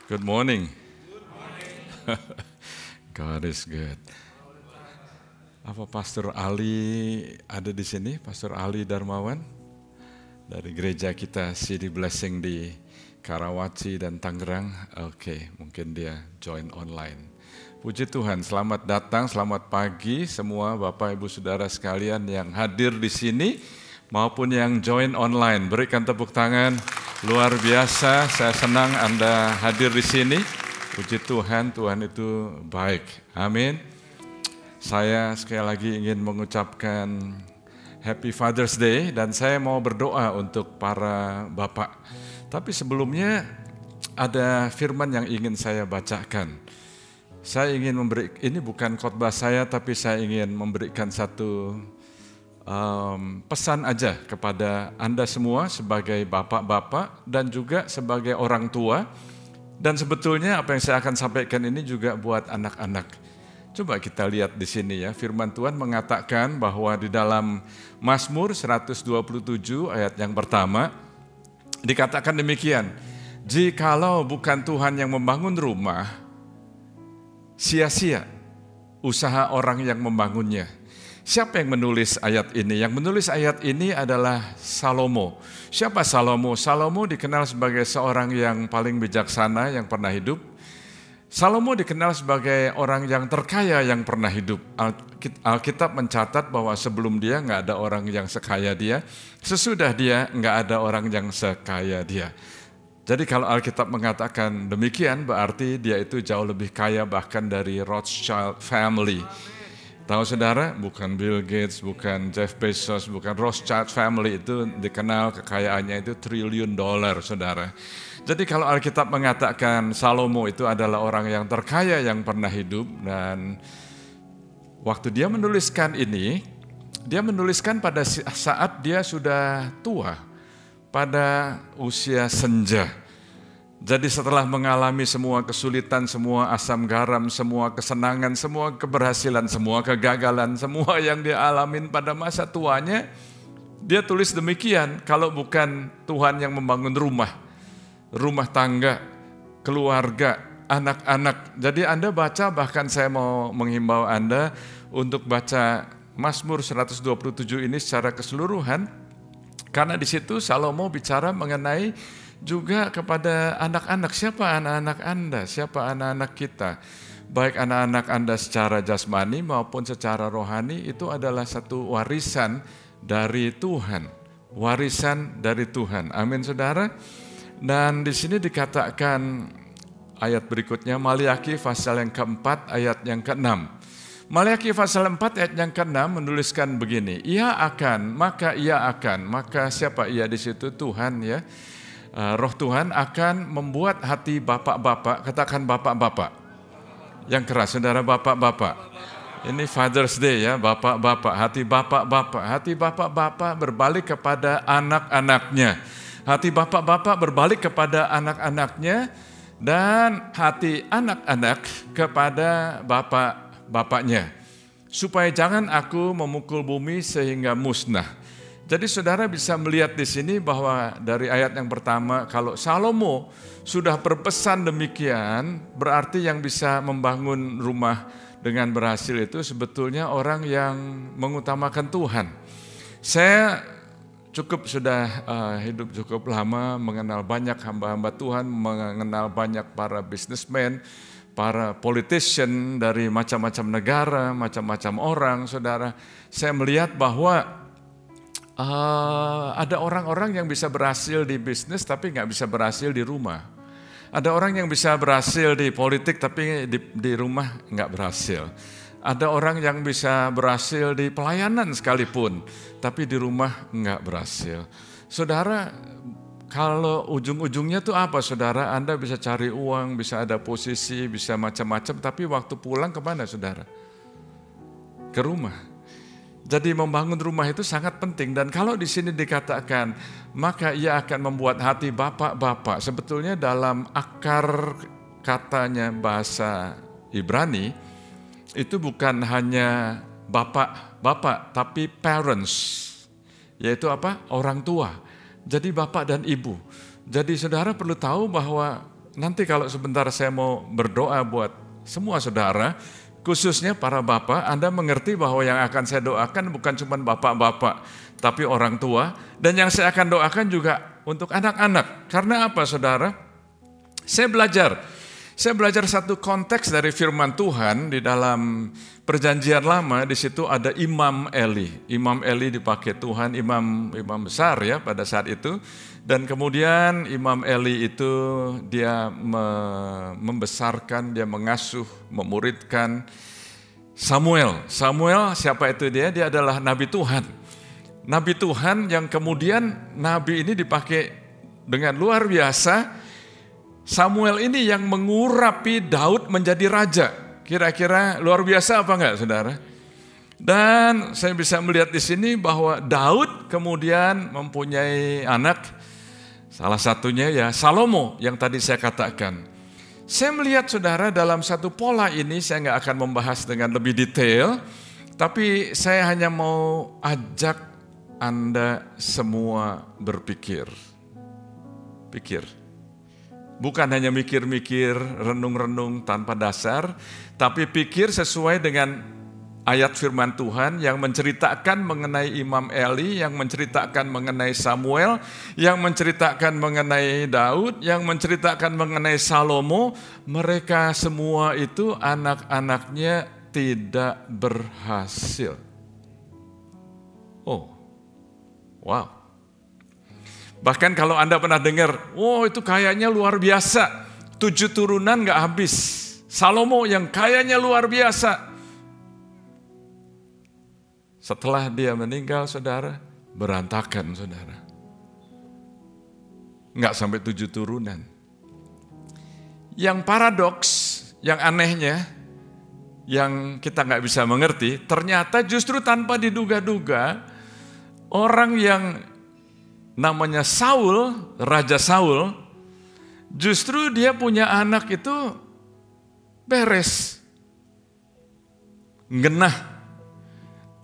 Good morning. God is good. Apa Pastor Ali ada di sini? Pastor Ali Darmawan dari gereja kita City Blessing di Karawaci dan Tangerang. Oke, mungkin dia join online. Puji Tuhan, selamat datang, selamat pagi semua Bapak Ibu Saudara sekalian yang hadir di sini maupun yang join online. Berikan tepuk tangan. Luar biasa, saya senang Anda hadir di sini. Puji Tuhan, Tuhan itu baik. Amin. Saya sekali lagi ingin mengucapkan Happy Father's Day dan saya mau berdoa untuk para bapak. Tapi sebelumnya ada firman yang ingin saya bacakan. Saya ingin ini bukan khotbah saya, tapi saya ingin memberikan satu pesan aja kepada Anda semua sebagai bapak-bapak dan juga sebagai orang tua. Dan sebetulnya apa yang saya akan sampaikan ini juga buat anak-anak. Coba kita lihat di sini ya, firman Tuhan mengatakan bahwa di dalam Mazmur 127 ayat yang pertama, dikatakan demikian, jikalau bukan Tuhan yang membangun rumah, sia-sia usaha orang yang membangunnya. Siapa yang menulis ayat ini? Yang menulis ayat ini adalah Salomo. Siapa Salomo? Salomo dikenal sebagai seorang yang paling bijaksana yang pernah hidup. Salomo dikenal sebagai orang yang terkaya yang pernah hidup. Alkitab mencatat bahwa sebelum dia nggak ada orang yang sekaya dia. Sesudah dia nggak ada orang yang sekaya dia. Jadi kalau Alkitab mengatakan demikian berarti dia itu jauh lebih kaya bahkan dari Rothschild family. Tahu saudara, bukan Bill Gates, bukan Jeff Bezos, bukan Rothschild family, itu dikenal kekayaannya itu $1 triliun saudara. Jadi kalau Alkitab mengatakan Salomo itu adalah orang yang terkaya yang pernah hidup, dan waktu dia menuliskan ini, dia menuliskan pada saat dia sudah tua, pada usia senja. Jadi setelah mengalami semua kesulitan, semua asam garam, semua kesenangan, semua keberhasilan, semua kegagalan, semua yang dia alamin pada masa tuanya, dia tulis demikian, kalau bukan Tuhan yang membangun rumah tangga, keluarga, anak-anak. Jadi Anda baca, bahkan saya mau menghimbau Anda untuk baca Mazmur 127 ini secara keseluruhan, karena di situ Salomo bicara mengenai juga kepada anak-anak. Siapa anak-anak Anda? Siapa anak-anak kita? Baik anak-anak Anda secara jasmani maupun secara rohani, itu adalah satu warisan dari Tuhan. Warisan dari Tuhan. Amin saudara. Dan di sini dikatakan ayat berikutnya, Maliaki pasal yang keempat ayat yang keenam. Maliaki pasal 4 ayat yang ke-6 menuliskan begini, maka siapa ia di situ? Tuhan ya. Roh Tuhan akan membuat hati bapak-bapak, katakan bapak-bapak. Yang keras, saudara, bapak-bapak. Ini Father's Day ya, bapak-bapak, hati bapak-bapak. Hati bapak-bapak berbalik kepada anak-anaknya. Hati bapak-bapak berbalik kepada anak-anaknya, dan hati anak-anak kepada bapak-bapaknya. Supaya jangan aku memukul bumi sehingga musnah. Jadi saudara bisa melihat di sini bahwa dari ayat yang pertama, kalau Salomo sudah berpesan demikian, berarti yang bisa membangun rumah dengan berhasil itu sebetulnya orang yang mengutamakan Tuhan. Saya sudah hidup cukup lama, mengenal banyak hamba-hamba Tuhan, mengenal banyak para businessman, para politician dari macam-macam negara, macam-macam orang, saudara. Saya melihat bahwa ada orang-orang yang bisa berhasil di bisnis tapi nggak bisa berhasil di rumah. Ada orang yang bisa berhasil di politik tapi di rumah nggak berhasil. Ada orang yang bisa berhasil di pelayanan sekalipun tapi di rumah nggak berhasil. Saudara, kalau ujung-ujungnya tuh apa saudara? Anda bisa cari uang, bisa ada posisi, bisa macam-macam, tapi waktu pulang kemana saudara? Ke rumah. Jadi membangun rumah itu sangat penting, dan kalau di sini dikatakan maka ia akan membuat hati bapak-bapak, sebetulnya dalam akar katanya bahasa Ibrani itu bukan hanya bapak-bapak tapi parents, yaitu apa? Orang tua. Jadi bapak dan ibu. Jadi saudara perlu tahu bahwa nanti kalau sebentar saya mau berdoa buat semua saudara, khususnya para bapak, Anda mengerti bahwa yang akan saya doakan bukan cuma bapak-bapak, tapi orang tua. Dan yang saya akan doakan juga untuk anak-anak. Karena apa saudara? Saya belajar satu konteks dari firman Tuhan di dalam Perjanjian Lama. Di situ ada Imam Eli. Imam Eli dipakai Tuhan, imam besar ya pada saat itu. Dan kemudian Imam Eli itu dia membesarkan, dia mengasuh, memuridkan Samuel. Samuel siapa itu dia? Dia adalah Nabi Tuhan. Nabi Tuhan yang kemudian Nabi ini dipakai dengan luar biasa. Samuel ini yang mengurapi Daud menjadi raja. Kira-kira luar biasa apa enggak saudara? Dan saya bisa melihat di sini bahwa Daud kemudian mempunyai anak. Salah satunya ya Salomo yang tadi saya katakan. Saya melihat saudara dalam satu pola ini, saya nggak akan membahas dengan lebih detail, tapi saya hanya mau ajak Anda semua berpikir. Pikir. Bukan hanya mikir-mikir, renung-renung tanpa dasar, tapi pikir sesuai dengan ayat firman Tuhan yang menceritakan mengenai Imam Eli, yang menceritakan mengenai Samuel, yang menceritakan mengenai Daud, yang menceritakan mengenai Salomo. Mereka semua itu anak-anaknya tidak berhasil. Oh, wow. Bahkan kalau Anda pernah dengar, itu kayaknya luar biasa. 7 turunan gak habis. Salomo yang kayaknya luar biasa. Setelah dia meninggal, saudara, berantakan, saudara. Enggak sampai 7 turunan. Yang paradoks, yang anehnya, yang kita enggak bisa mengerti, ternyata justru tanpa diduga-duga, orang yang namanya Saul, Raja Saul, justru dia punya anak itu beres. Genah.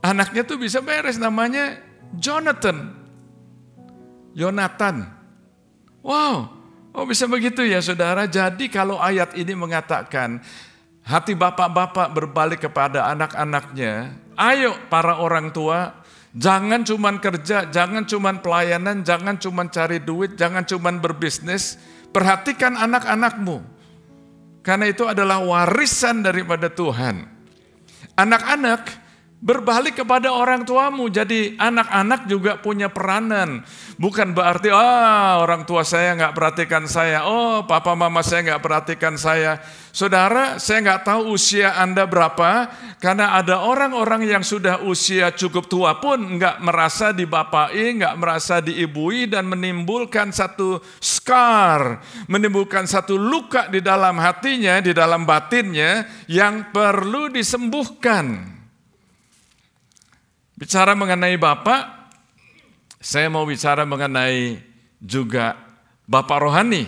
Anaknya tuh bisa beres, namanya Yonatan. Wow, bisa begitu ya saudara. Jadi kalau ayat ini mengatakan hati bapak-bapak berbalik kepada anak-anaknya, ayo para orang tua, jangan cuman kerja, jangan cuman pelayanan, jangan cuman cari duit, jangan cuman berbisnis. Perhatikan anak-anakmu, karena itu adalah warisan daripada Tuhan. Anak-anak berbalik kepada orang tuamu. Jadi anak-anak juga punya peranan. Bukan berarti orang tua saya nggak perhatikan saya. Papa mama saya nggak perhatikan saya. Saudara, saya nggak tahu usia Anda berapa. Karena ada orang-orang yang sudah usia cukup tua pun nggak merasa dibapai, nggak merasa diibui, dan menimbulkan satu scar, menimbulkan satu luka di dalam hatinya, di dalam batinnya yang perlu disembuhkan. Bicara mengenai Bapak, saya mau bicara mengenai juga Bapak rohani.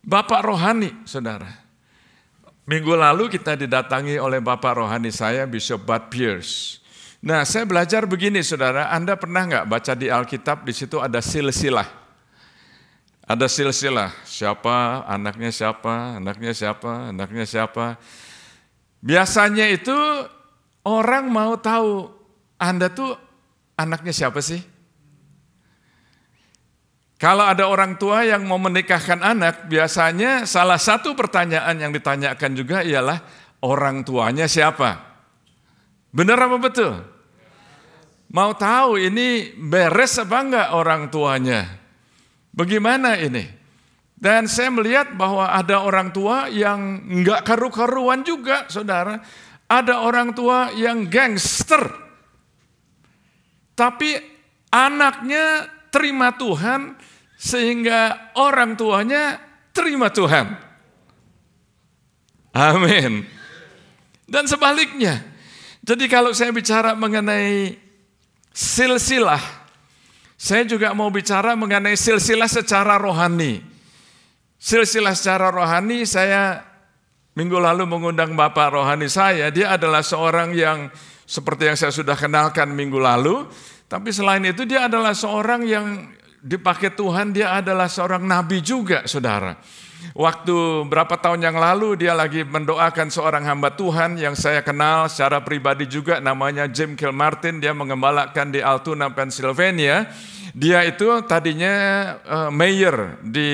Bapak rohani, saudara. Minggu lalu kita didatangi oleh Bapak rohani saya, Bishop Bud Pierce. Nah, saya belajar begini, saudara. Anda pernah nggak baca di Alkitab, di situ ada silsilah. Ada silsilah, siapa, anaknya siapa, anaknya siapa, anaknya siapa. Biasanya itu orang mau tahu, Anda tuh anaknya siapa sih? Kalau ada orang tua yang mau menikahkan anak, biasanya salah satu pertanyaan yang ditanyakan juga ialah orang tuanya siapa? Benar apa betul? Mau tahu ini beres apa enggak orang tuanya? Bagaimana ini? Dan saya melihat bahwa ada orang tua yang enggak karu-karuan juga, saudara. Ada orang tua yang gangster. Tapi anaknya terima Tuhan sehingga orang tuanya terima Tuhan. Amin. Dan sebaliknya. Jadi kalau saya bicara mengenai silsilah, saya juga mau bicara mengenai silsilah secara rohani. Silsilah secara rohani, saya minggu lalu mengundang Bapak rohani saya. Dia adalah seorang yang seperti yang saya sudah kenalkan minggu lalu, tapi selain itu dia adalah seorang yang dipakai Tuhan, dia adalah seorang nabi juga, saudara. Waktu berapa tahun yang lalu dia lagi mendoakan seorang hamba Tuhan yang saya kenal secara pribadi juga, namanya Jim Kilmartin. Dia mengembalakan di Altoona, Pennsylvania. Dia itu tadinya mayor di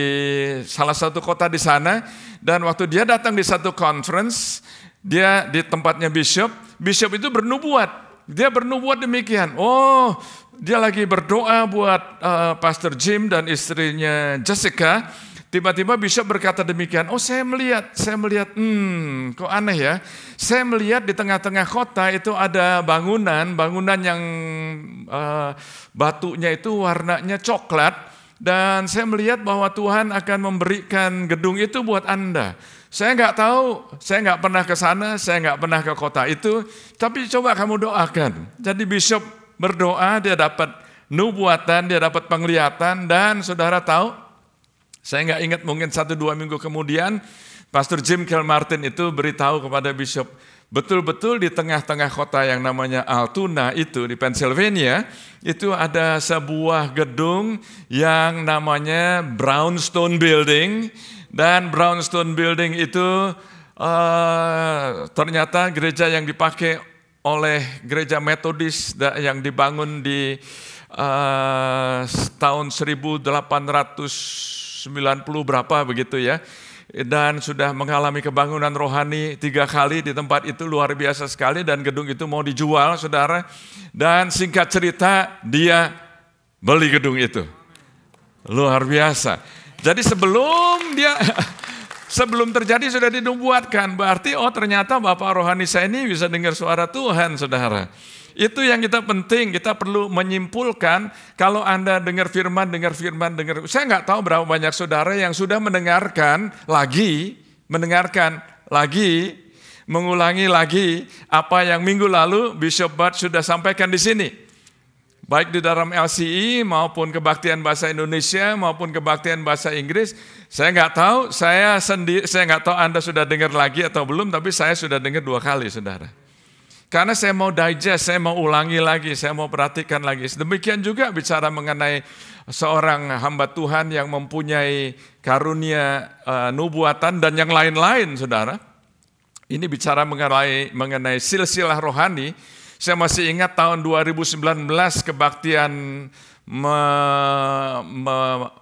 salah satu kota di sana, dan waktu dia datang di satu conference, dia di tempatnya bishop itu bernubuat. Dia bernubuat demikian, dia lagi berdoa buat Pastor Jim dan istrinya Jessica. Tiba-tiba bishop berkata demikian, saya melihat, kok aneh ya. Saya melihat di tengah-tengah kota itu ada bangunan yang batunya itu warnanya coklat. Dan saya melihat bahwa Tuhan akan memberikan gedung itu buat Anda. Saya nggak tahu, saya nggak pernah ke sana, saya nggak pernah ke kota itu, tapi coba kamu doakan. Jadi bishop berdoa, dia dapat nubuatan, dia dapat penglihatan, dan saudara tahu, saya nggak ingat mungkin 1-2 minggu kemudian, Pastor Jim Kilmartin itu beritahu kepada bishop, betul-betul di tengah-tengah kota yang namanya Altoona itu di Pennsylvania, itu ada sebuah gedung yang namanya Brownstone Building. Dan Brownstone Building itu ternyata gereja yang dipakai oleh gereja Metodis yang dibangun di tahun 1890 berapa begitu ya. Dan sudah mengalami kebangunan rohani 3 kali di tempat itu, luar biasa sekali, dan gedung itu mau dijual, saudara. Dan singkat cerita, dia beli gedung itu. Luar biasa. Jadi sebelum terjadi sudah dinubuatkan, berarti ternyata Bapak rohani saya ini bisa dengar suara Tuhan, saudara. Itu yang kita penting, kita perlu menyimpulkan kalau Anda dengar firman. Saya nggak tahu berapa banyak saudara yang sudah mendengarkan lagi, mengulangi lagi apa yang minggu lalu Bishop Bud sudah sampaikan di sini. Baik di dalam LCI maupun kebaktian bahasa Indonesia maupun kebaktian bahasa Inggris. Saya nggak tahu, saya nggak tahu Anda sudah dengar lagi atau belum, tapi saya sudah dengar 2 kali, saudara. Karena saya mau digest, saya mau ulangi lagi, saya mau perhatikan lagi. Demikian juga bicara mengenai seorang hamba Tuhan yang mempunyai karunia nubuatan dan yang lain-lain, saudara. Ini bicara mengenai silsilah rohani. Saya masih ingat tahun 2019 kebaktian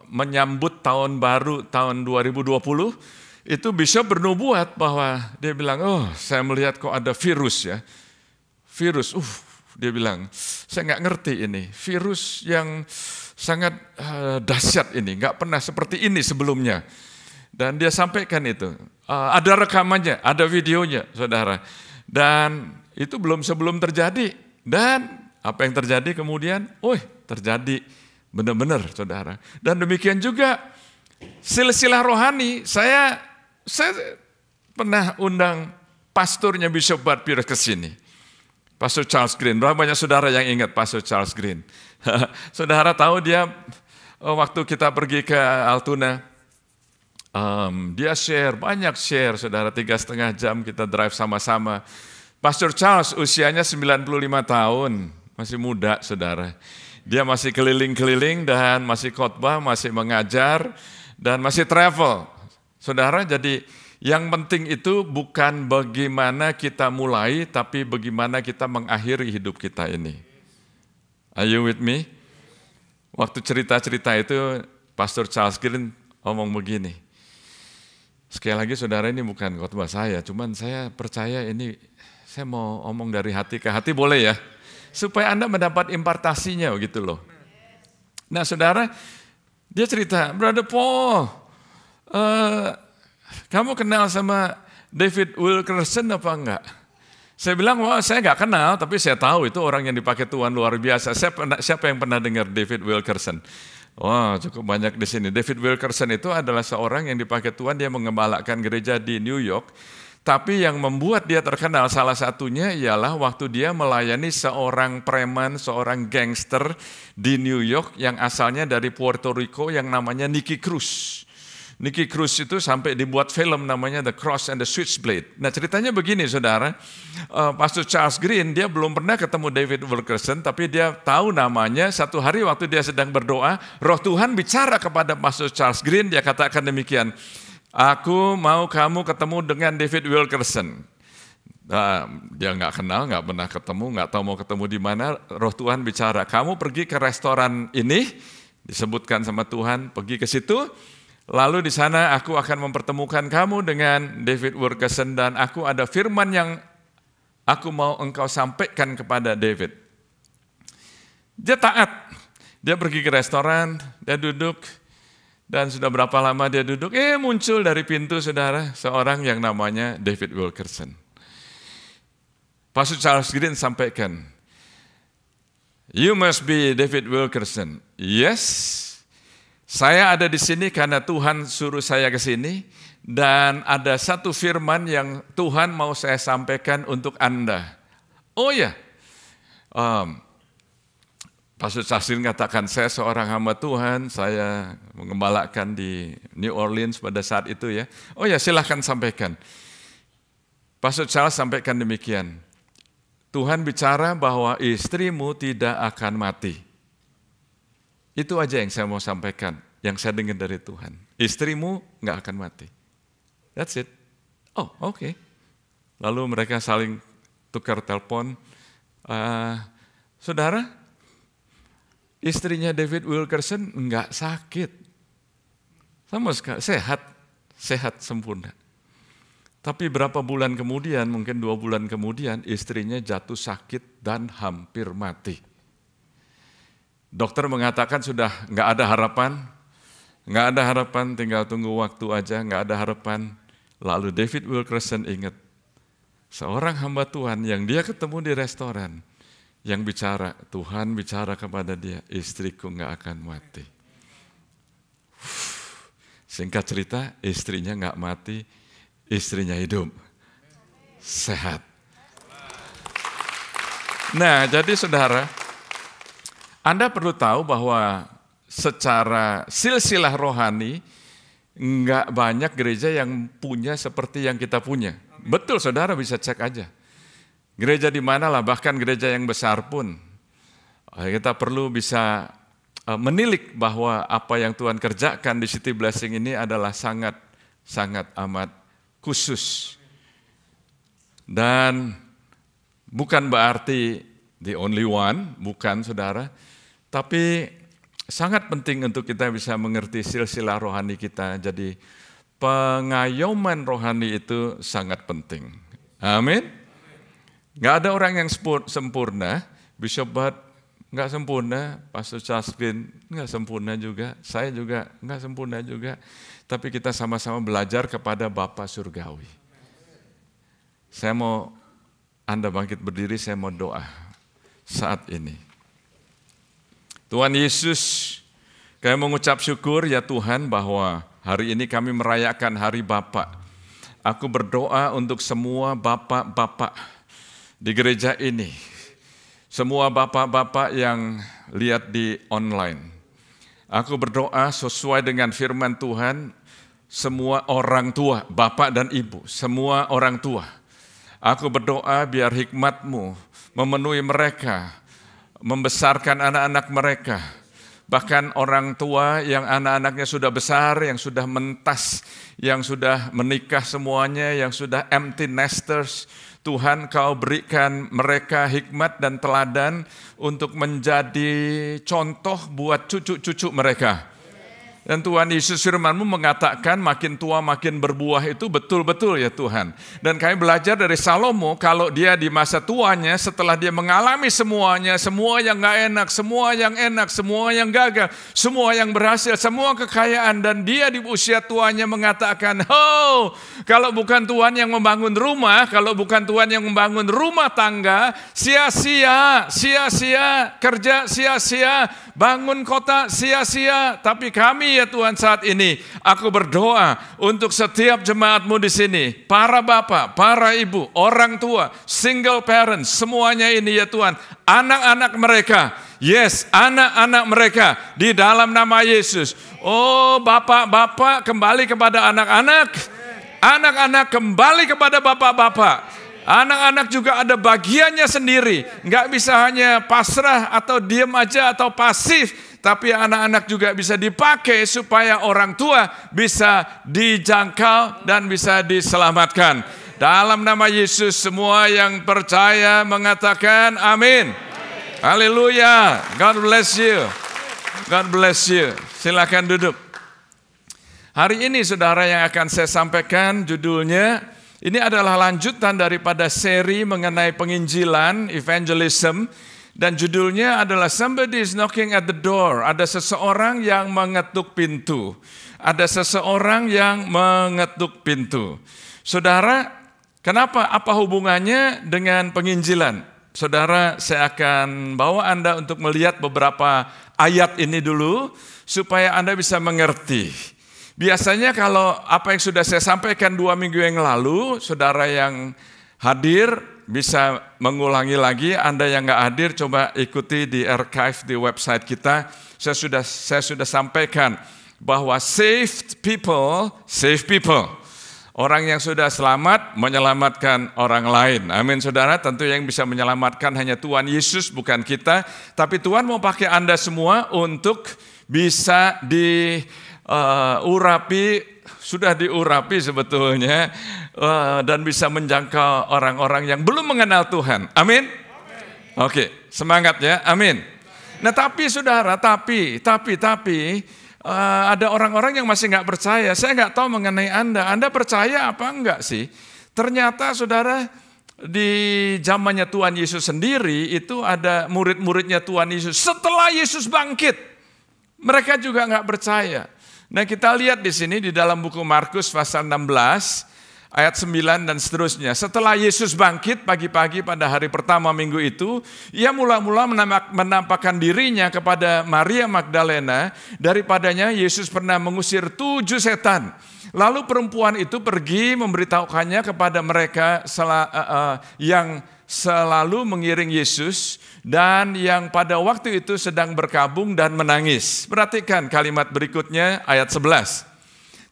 menyambut tahun baru tahun 2020, itu bishop bernubuat bahwa dia bilang, saya melihat kok ada virus ya. Virus, dia bilang, saya nggak ngerti ini, virus yang sangat dahsyat ini, nggak pernah seperti ini sebelumnya. Dan dia sampaikan itu, ada rekamannya, ada videonya, saudara. Dan itu sebelum terjadi, dan apa yang terjadi kemudian, terjadi benar-benar, saudara. Dan demikian juga silsilah rohani, saya pernah undang pastornya Bishop Bud Pierce ke sini, Pastor Charles Green. Berapa banyak saudara yang ingat Pastor Charles Green? Saudara tahu dia waktu kita pergi ke Altoona, dia banyak share, saudara, 3,5 jam kita drive sama-sama. Pastor Charles usianya 95 tahun, masih muda, saudara. Dia masih keliling-keliling dan masih khotbah, masih mengajar, dan masih travel. Saudara, jadi yang penting itu bukan bagaimana kita mulai, tapi bagaimana kita mengakhiri hidup kita ini. Are you with me? Waktu cerita-cerita itu, Pastor Charles Green ngomong begini. Sekali lagi, saudara, ini bukan khotbah saya, cuman saya percaya ini, saya mau omong dari hati ke hati, boleh ya? Supaya Anda mendapat impartasinya gitu loh. Nah, saudara, dia cerita, Brother Paul, kamu kenal sama David Wilkerson apa enggak? Saya bilang, saya enggak kenal, tapi saya tahu itu orang yang dipakai Tuhan luar biasa. Siapa yang pernah dengar David Wilkerson? Cukup banyak di sini. David Wilkerson itu adalah seorang yang dipakai Tuhan, dia mengembalakan gereja di New York. Tapi yang membuat dia terkenal salah satunya ialah waktu dia melayani seorang preman, seorang gangster di New York yang asalnya dari Puerto Rico yang namanya Nicky Cruz. Nicky Cruz itu sampai dibuat film namanya The Cross and the Switchblade. Nah, ceritanya begini, saudara. Pastor Charles Green, dia belum pernah ketemu David Wilkerson, tapi dia tahu namanya. Satu hari waktu dia sedang berdoa, Roh Tuhan bicara kepada Pastor Charles Green, dia katakan demikian, Aku mau kamu ketemu dengan David Wilkerson. Nah, dia nggak kenal, nggak pernah ketemu, nggak tahu mau ketemu di mana. Roh Tuhan bicara, kamu pergi ke restoran ini, disebutkan sama Tuhan, pergi ke situ. Lalu di sana aku akan mempertemukan kamu dengan David Wilkerson dan aku ada firman yang aku mau engkau sampaikan kepada David. Dia taat, dia pergi ke restoran, dia duduk, dan sudah berapa lama dia duduk, muncul dari pintu saudara, seorang yang namanya David Wilkerson. Pastor Charles Green sampaikan, "You must be David Wilkerson." Yes, saya ada di sini karena Tuhan suruh saya ke sini, dan ada satu firman yang Tuhan mau saya sampaikan untuk Anda. Oh ya, Pastor Charles katakan, saya seorang hamba Tuhan, saya mengembalakan di New Orleans pada saat itu ya. Oh ya, silahkan sampaikan. Pastor Charles sampaikan demikian, Tuhan bicara bahwa istrimu tidak akan mati. Itu aja yang saya mau sampaikan, yang saya dengar dari Tuhan. Istrimu nggak akan mati. That's it. Oh, oke. Lalu mereka saling tukar telepon. Saudara, istrinya David Wilkerson nggak sakit. Sama sekali, sehat sempurna. Tapi berapa bulan kemudian, mungkin 2 bulan kemudian, istrinya jatuh sakit dan hampir mati. Dokter mengatakan sudah nggak ada harapan, tinggal tunggu waktu aja, nggak ada harapan. Lalu David Wilkerson ingat, seorang hamba Tuhan yang dia ketemu di restoran, yang bicara, Tuhan bicara kepada dia, istriku nggak akan mati. Singkat cerita, istrinya nggak mati, istrinya hidup, sehat. Nah, jadi saudara, Anda perlu tahu bahwa secara silsilah rohani, nggak banyak gereja yang punya seperti yang kita punya. Betul, saudara bisa cek aja. Gereja di mana lah, bahkan gereja yang besar pun, kita perlu bisa menilik bahwa apa yang Tuhan kerjakan di City Blessing ini adalah sangat amat khusus. Dan bukan berarti the only one, bukan saudara, tapi sangat penting untuk kita bisa mengerti silsilah rohani kita. Jadi pengayoman rohani itu sangat penting. Amin. Nggak ada orang yang sempurna, Bishop Bud nggak sempurna, Pastor Charles Green nggak sempurna juga, saya juga nggak sempurna juga, tapi kita sama-sama belajar kepada Bapa Surgawi. Saya mau Anda bangkit berdiri, saya mau doa saat ini. Tuhan Yesus, kami mengucap syukur ya Tuhan bahwa hari ini kami merayakan Hari Bapa. Aku berdoa untuk semua bapak-bapak di gereja ini, semua bapak-bapak yang lihat di online. Aku berdoa sesuai dengan firman Tuhan, semua orang tua, bapak dan ibu, semua orang tua. Aku berdoa biar hikmat-Mu memenuhi mereka, membesarkan anak-anak mereka. Bahkan orang tua yang anak-anaknya sudah besar, yang sudah mentas, yang sudah menikah semuanya, yang sudah empty nesters, Tuhan Kau berikan mereka hikmat dan teladan untuk menjadi contoh buat cucu-cucu mereka. Dan Tuhan Yesus firman-Mu mengatakan makin tua makin berbuah, itu betul-betul ya Tuhan. Dan kami belajar dari Salomo, kalau dia di masa tuanya setelah dia mengalami semuanya, semua yang gak enak, semua yang enak, semua yang gagal, semua yang berhasil, semua kekayaan, dan dia di usia tuanya mengatakan, oh, kalau bukan Tuhan yang membangun rumah, kalau bukan Tuhan yang membangun rumah tangga, sia-sia, kerja sia-sia, bangun kota sia-sia. Tapi kami ya Tuhan saat ini, aku berdoa untuk setiap jemaat-Mu di sini, para bapak, para ibu, orang tua, single parents, semuanya ini ya Tuhan, anak-anak mereka, yes, anak-anak mereka di dalam nama Yesus. Oh bapak-bapak kembali kepada anak-anak, anak-anak kembali kepada bapak-bapak. Anak-anak juga ada bagiannya sendiri, nggak bisa hanya pasrah atau diam aja atau pasif, tapi anak-anak juga bisa dipakai supaya orang tua bisa dijangkau dan bisa diselamatkan. Dalam nama Yesus semua yang percaya mengatakan amin. Haleluya. God bless you. God bless you. Silakan duduk. Hari ini saudara yang akan saya sampaikan judulnya, ini adalah lanjutan daripada seri mengenai penginjilan, evangelism, dan judulnya adalah Somebody is knocking at the door. Ada seseorang yang mengetuk pintu. Ada seseorang yang mengetuk pintu. Saudara, kenapa? Apa hubungannya dengan penginjilan? Saudara, saya akan bawa Anda untuk melihat beberapa ayat ini dulu, supaya Anda bisa mengerti. Biasanya kalau apa yang sudah saya sampaikan 2 minggu yang lalu, saudara yang hadir bisa mengulangi lagi. Anda yang nggak hadir coba ikuti di archive di website kita. Saya sudah sampaikan bahwa saved people save people. Orang yang sudah selamat menyelamatkan orang lain. Amin saudara, tentu yang bisa menyelamatkan hanya Tuhan Yesus, bukan kita. Tapi Tuhan mau pakai Anda semua untuk bisa sudah diurapi sebetulnya, dan bisa menjangkau orang-orang yang belum mengenal Tuhan. Amin? Oke, semangat ya, amin. Nah tapi saudara, tapi ada orang-orang yang masih nggak percaya. Saya nggak tahu mengenai Anda percaya apa enggak sih? Ternyata saudara, di zamannya Tuhan Yesus sendiri itu ada murid-muridnya Tuhan Yesus. Setelah Yesus bangkit, mereka juga nggak percaya. Nah kita lihat di sini di dalam buku Markus pasal 16 ayat 9 dan seterusnya. Setelah Yesus bangkit pagi-pagi pada hari pertama minggu itu, ia mula-mula menampakkan dirinya kepada Maria Magdalena. Daripadanya Yesus pernah mengusir 7 setan. Lalu perempuan itu pergi memberitahukannya kepada mereka yang selalu mengiring Yesus dan yang pada waktu itu sedang berkabung dan menangis. Perhatikan kalimat berikutnya ayat 11.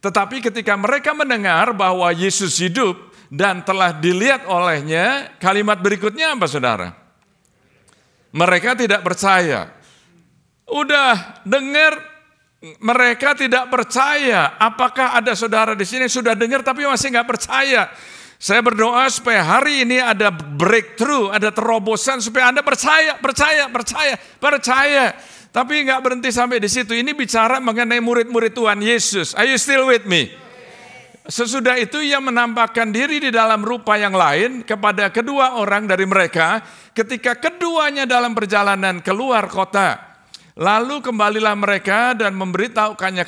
Tetapi ketika mereka mendengar bahwa Yesus hidup dan telah dilihat olehnya, kalimat berikutnya apa saudara? Mereka tidak percaya. Udah dengar, mereka tidak percaya. Apakah ada saudara di sini sudah dengar tapi masih nggak percaya? Saya berdoa supaya hari ini ada breakthrough, ada terobosan supaya Anda percaya. Tapi nggak berhenti sampai di situ. Ini bicara mengenai murid-murid Tuhan Yesus. Are you still with me? Sesudah itu ia menampakkan diri di dalam rupa yang lain kepada kedua orang dari mereka ketika keduanya dalam perjalanan keluar kota. Lalu kembalilah mereka dan memberitahukannya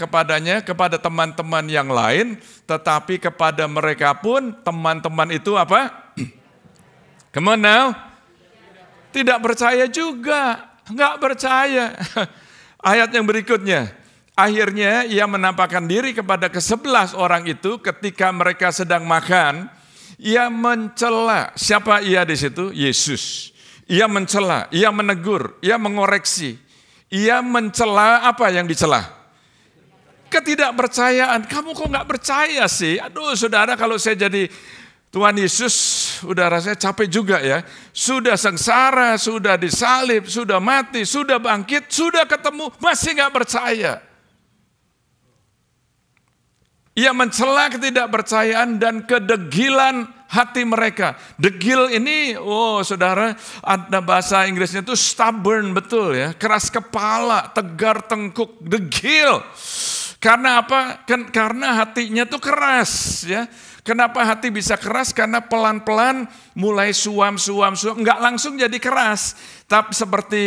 kepada teman-teman yang lain, tetapi kepada mereka pun teman-teman itu apa? Come on now? Tidak percaya juga, nggak percaya. Ayat yang berikutnya, akhirnya ia menampakkan diri kepada ke-11 orang itu ketika mereka sedang makan. Ia mencela. Siapa ia di situ? Yesus. Ia mencela, ia menegur, ia mengoreksi. Ia mencela apa yang dicela? Ketidakpercayaan. Kamu kok nggak percaya sih? Aduh saudara, kalau saya jadi Tuhan Yesus, udah rasanya capek juga ya. Sudah sengsara, sudah disalib, sudah mati, sudah bangkit, sudah ketemu, masih nggak percaya. Ia mencela ketidakpercayaan dan kedegilan hati mereka. Degil ini, saudara, ada bahasa Inggrisnya itu stubborn, betul ya. Keras kepala, tegar tengkuk, degil. Karena apa? Karena hatinya tuh keras ya. Kenapa hati bisa keras? Karena pelan-pelan mulai suam, enggak langsung jadi keras. Tapi seperti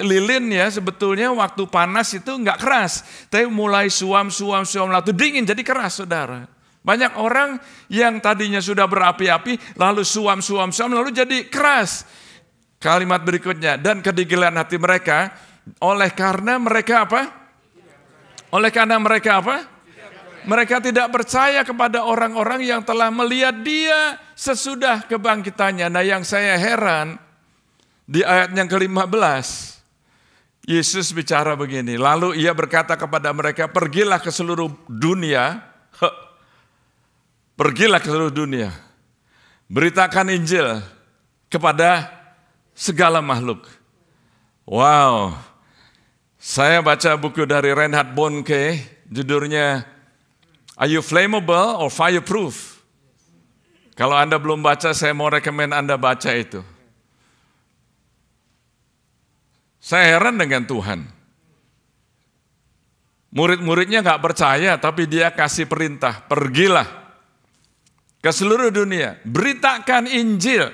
lilin ya, sebetulnya waktu panas itu enggak keras. Tapi mulai suam, lalu dingin jadi keras saudara. Banyak orang yang tadinya sudah berapi-api, lalu suam, lalu jadi keras. Kalimat berikutnya, dan kedegilan hati mereka, oleh karena mereka apa? Mereka tidak percaya kepada orang-orang yang telah melihat dia sesudah kebangkitannya. Nah yang saya heran, di ayat yang ke-15, Yesus bicara begini, lalu ia berkata kepada mereka, pergilah ke seluruh dunia, beritakan Injil kepada segala makhluk. Wow, Saya baca buku dari Reinhard Bonnke, judulnya Are You Flammable or Fireproof? Kalau Anda belum baca, saya mau rekomen Anda baca itu. Saya heran dengan Tuhan. Murid-muridnya nggak percaya, tapi dia kasih perintah, pergilah ke seluruh dunia, beritakan Injil,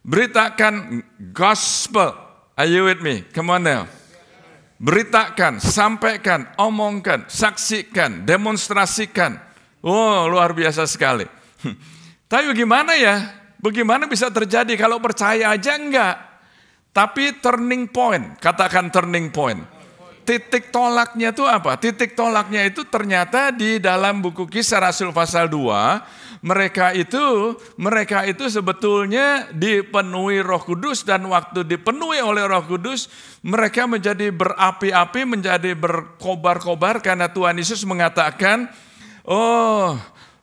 beritakan gospel. Are you with me? Come on now. Beritakan, sampaikan, omongkan, saksikan, demonstrasikan. Oh, luar biasa sekali. Tapi bagaimana ya? Bagaimana bisa terjadi kalau percaya aja enggak? Tapi turning point, katakan turning point. Titik tolaknya itu apa? Titik tolaknya itu ternyata di dalam buku Kisah Rasul pasal 2, mereka itu sebetulnya dipenuhi Roh Kudus, dan waktu dipenuhi oleh Roh Kudus, mereka menjadi berapi-api, menjadi berkobar-kobar karena Tuhan Yesus mengatakan, "Oh,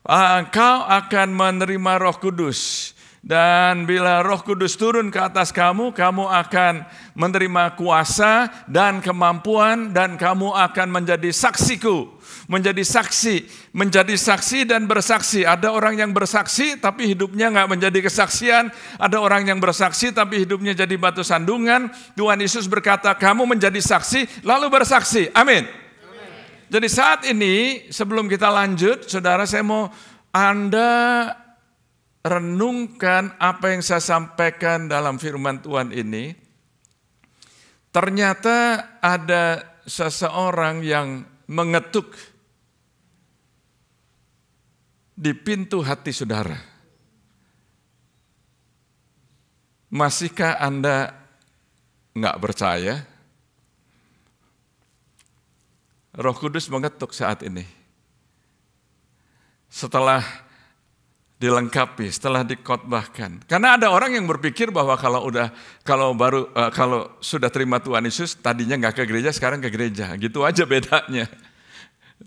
engkau akan menerima Roh Kudus. Dan bila Roh Kudus turun ke atas kamu, kamu akan menerima kuasa dan kemampuan, dan kamu akan menjadi saksiku." Menjadi saksi dan bersaksi. Ada orang yang bersaksi tapi hidupnya nggak menjadi kesaksian. Ada orang yang bersaksi tapi hidupnya jadi batu sandungan. Tuhan Yesus berkata, kamu menjadi saksi lalu bersaksi. Amin. Jadi saat ini sebelum kita lanjut, saudara, saya mau Anda renungkan apa yang saya sampaikan dalam firman Tuhan ini. Ternyata ada seseorang yang mengetuk di pintu hati saudara. Masihkah Anda nggak percaya? Roh Kudus mengetuk saat ini. Setelah dilengkapi, setelah dikhotbahkan. Karena ada orang yang berpikir bahwa kalau sudah terima Tuhan Yesus, tadinya nggak ke gereja, sekarang ke gereja. Gitu aja bedanya.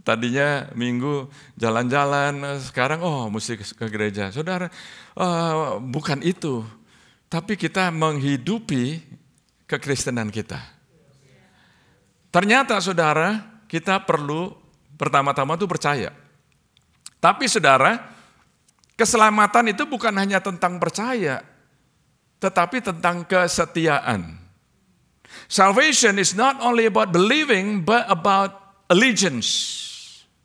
Tadinya minggu jalan-jalan, sekarang mesti ke gereja. Saudara, bukan itu. Tapi kita menghidupi kekristenan kita. Ternyata saudara, kita perlu pertama-tama itu percaya. Tapi saudara, keselamatan itu bukan hanya tentang percaya, tetapi tentang kesetiaan. Salvation is not only about believing, but about allegiance.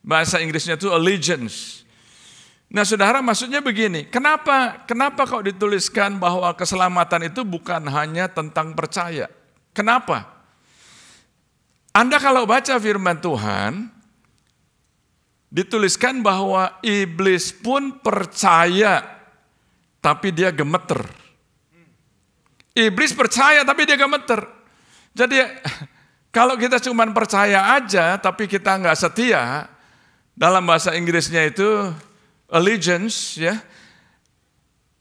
Bahasa Inggrisnya itu allegiance. Nah saudara, maksudnya begini, kenapa kok dituliskan bahwa keselamatan itu bukan hanya tentang percaya? Kenapa? Anda kalau baca firman Tuhan, dituliskan bahwa iblis pun percaya, tapi dia gemeter. Iblis percaya, tapi dia gemeter. Jadi kalau kita cuma percaya aja, tapi kita nggak setia, dalam bahasa Inggrisnya itu allegiance, ya,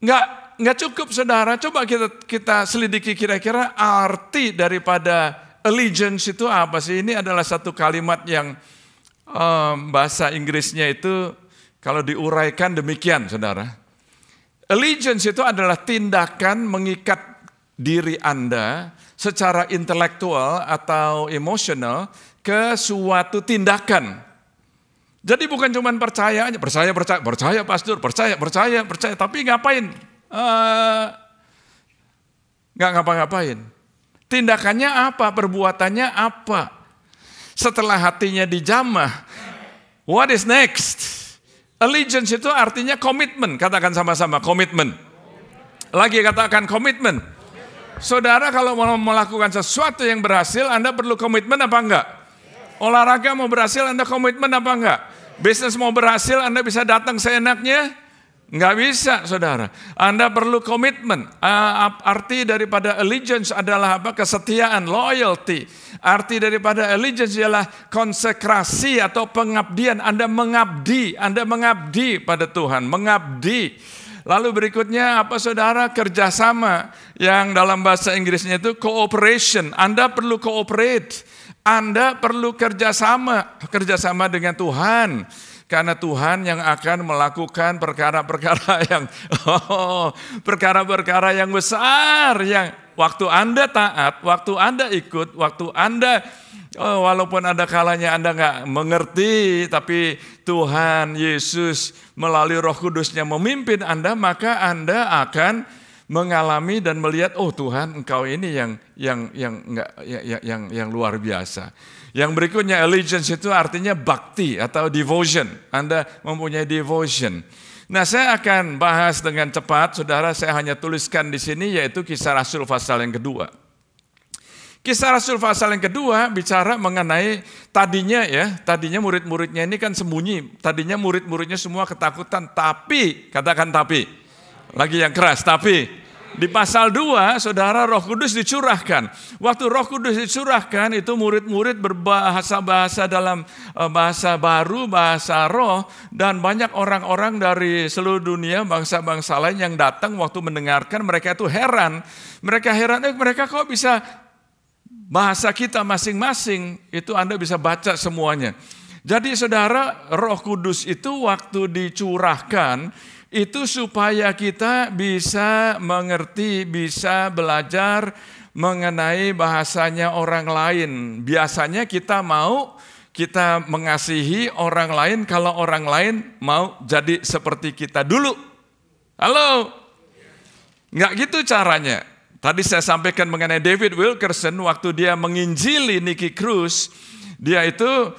nggak cukup saudara. Coba kita selidiki kira-kira arti daripada allegiance itu apa sih? Ini adalah satu kalimat yang bahasa Inggrisnya itu kalau diuraikan demikian, saudara. Allegiance itu adalah tindakan mengikat diri Anda secara intelektual atau emosional ke suatu tindakan. Jadi bukan cuma percaya aja, percaya pastor, percaya, tapi ngapain? Nggak ngapa-ngapain. Tindakannya apa? Perbuatannya apa? Setelah hatinya dijamah, what is next? Allegiance itu artinya komitmen. Katakan sama-sama, komitmen. Lagi katakan komitmen. Saudara, kalau mau melakukan sesuatu yang berhasil, Anda perlu komitmen apa enggak? Olahraga mau berhasil, Anda komitmen apa enggak? Bisnis mau berhasil, Anda bisa datang seenaknya? Enggak bisa, saudara. Anda perlu komitmen. Arti daripada allegiance adalah apa? Kesetiaan, loyalty. Arti daripada allegiance adalah konsekrasi atau pengabdian. Anda mengabdi pada Tuhan, mengabdi. Lalu berikutnya apa saudara? Kerjasama, yang dalam bahasa Inggrisnya itu cooperation. Anda perlu cooperate. Anda perlu kerjasama dengan Tuhan. Karena Tuhan yang akan melakukan perkara-perkara yang besar, yang waktu Anda taat, waktu Anda ikut, waktu Anda Oh, walaupun ada kalanya Anda nggak mengerti, tapi Tuhan Yesus melalui Roh Kudus-Nya memimpin Anda, maka Anda akan mengalami dan melihat, oh Tuhan, Engkau ini yang luar biasa. Yang berikutnya allegiance itu artinya bakti atau devotion. Anda mempunyai devotion. Nah, saya akan bahas dengan cepat, saudara. Saya hanya tuliskan di sini, yaitu Kisah Rasul pasal yang kedua. Kisah Rasul pasal yang kedua bicara mengenai tadinya murid-muridnya ini kan sembunyi. Tadinya murid-muridnya semua ketakutan, tapi, katakan tapi, lagi yang keras, tapi di pasal 2, saudara, Roh Kudus dicurahkan. Waktu Roh Kudus dicurahkan, itu murid-murid berbahasa-bahasa dalam bahasa baru, bahasa roh, dan banyak orang-orang dari seluruh dunia, bangsa-bangsa lain yang datang waktu mendengarkan, mereka itu heran. Mereka heran, mereka kok bisa bahasa kita masing-masing, itu Anda bisa baca semuanya. Jadi saudara, Roh Kudus itu waktu dicurahkan, itu supaya kita bisa mengerti, bisa belajar mengenai bahasanya orang lain. Biasanya kita mengasihi orang lain kalau orang lain mau jadi seperti kita dulu. Halo? Nggak gitu caranya. Tadi saya sampaikan mengenai David Wilkerson waktu dia menginjili Nicky Cruz, dia itu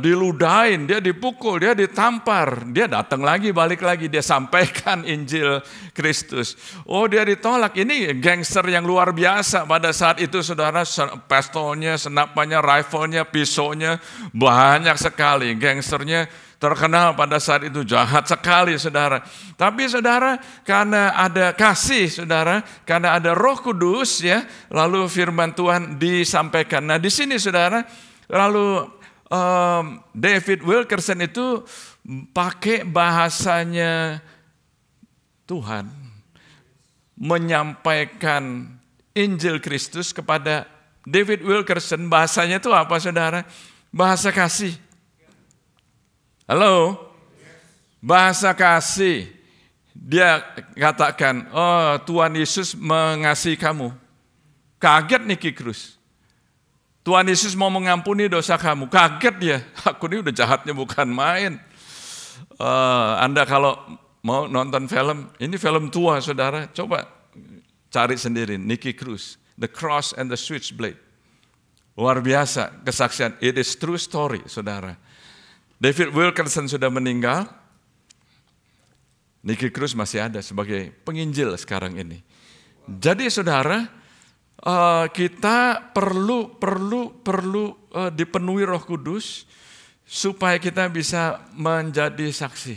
diludahin, dia dipukul, dia ditampar, dia datang lagi, balik lagi, dia sampaikan Injil Kristus. Oh, dia ditolak. Ini gangster yang luar biasa pada saat itu, saudara. Pistolnya, senapannya, rifle-nya, pisaunya banyak sekali. Gangsternya terkenal pada saat itu, jahat sekali, saudara. Tapi saudara, karena ada kasih, saudara, karena ada Roh Kudus, ya, lalu firman Tuhan disampaikan. Nah, di sini, saudara, lalu David Wilkerson itu pakai bahasanya Tuhan, menyampaikan Injil Kristus kepada David Wilkerson. Bahasanya itu apa, saudara? Bahasa kasih. Halo? Bahasa kasih. Dia katakan, oh Tuhan Yesus mengasihi kamu. Kaget Nicky Cruz. Tuhan Yesus mau mengampuni dosa kamu. Kaget dia. Aku ini udah jahatnya bukan main. Anda kalau mau nonton film, ini film tua, saudara. Coba cari sendiri, Nicky Cruz. The Cross and the Switchblade. Luar biasa kesaksian. It is true story, saudara. David Wilkerson sudah meninggal, Nicky Cruz masih ada sebagai penginjil sekarang ini. Jadi saudara, kita perlu dipenuhi Roh Kudus supaya kita bisa menjadi saksi.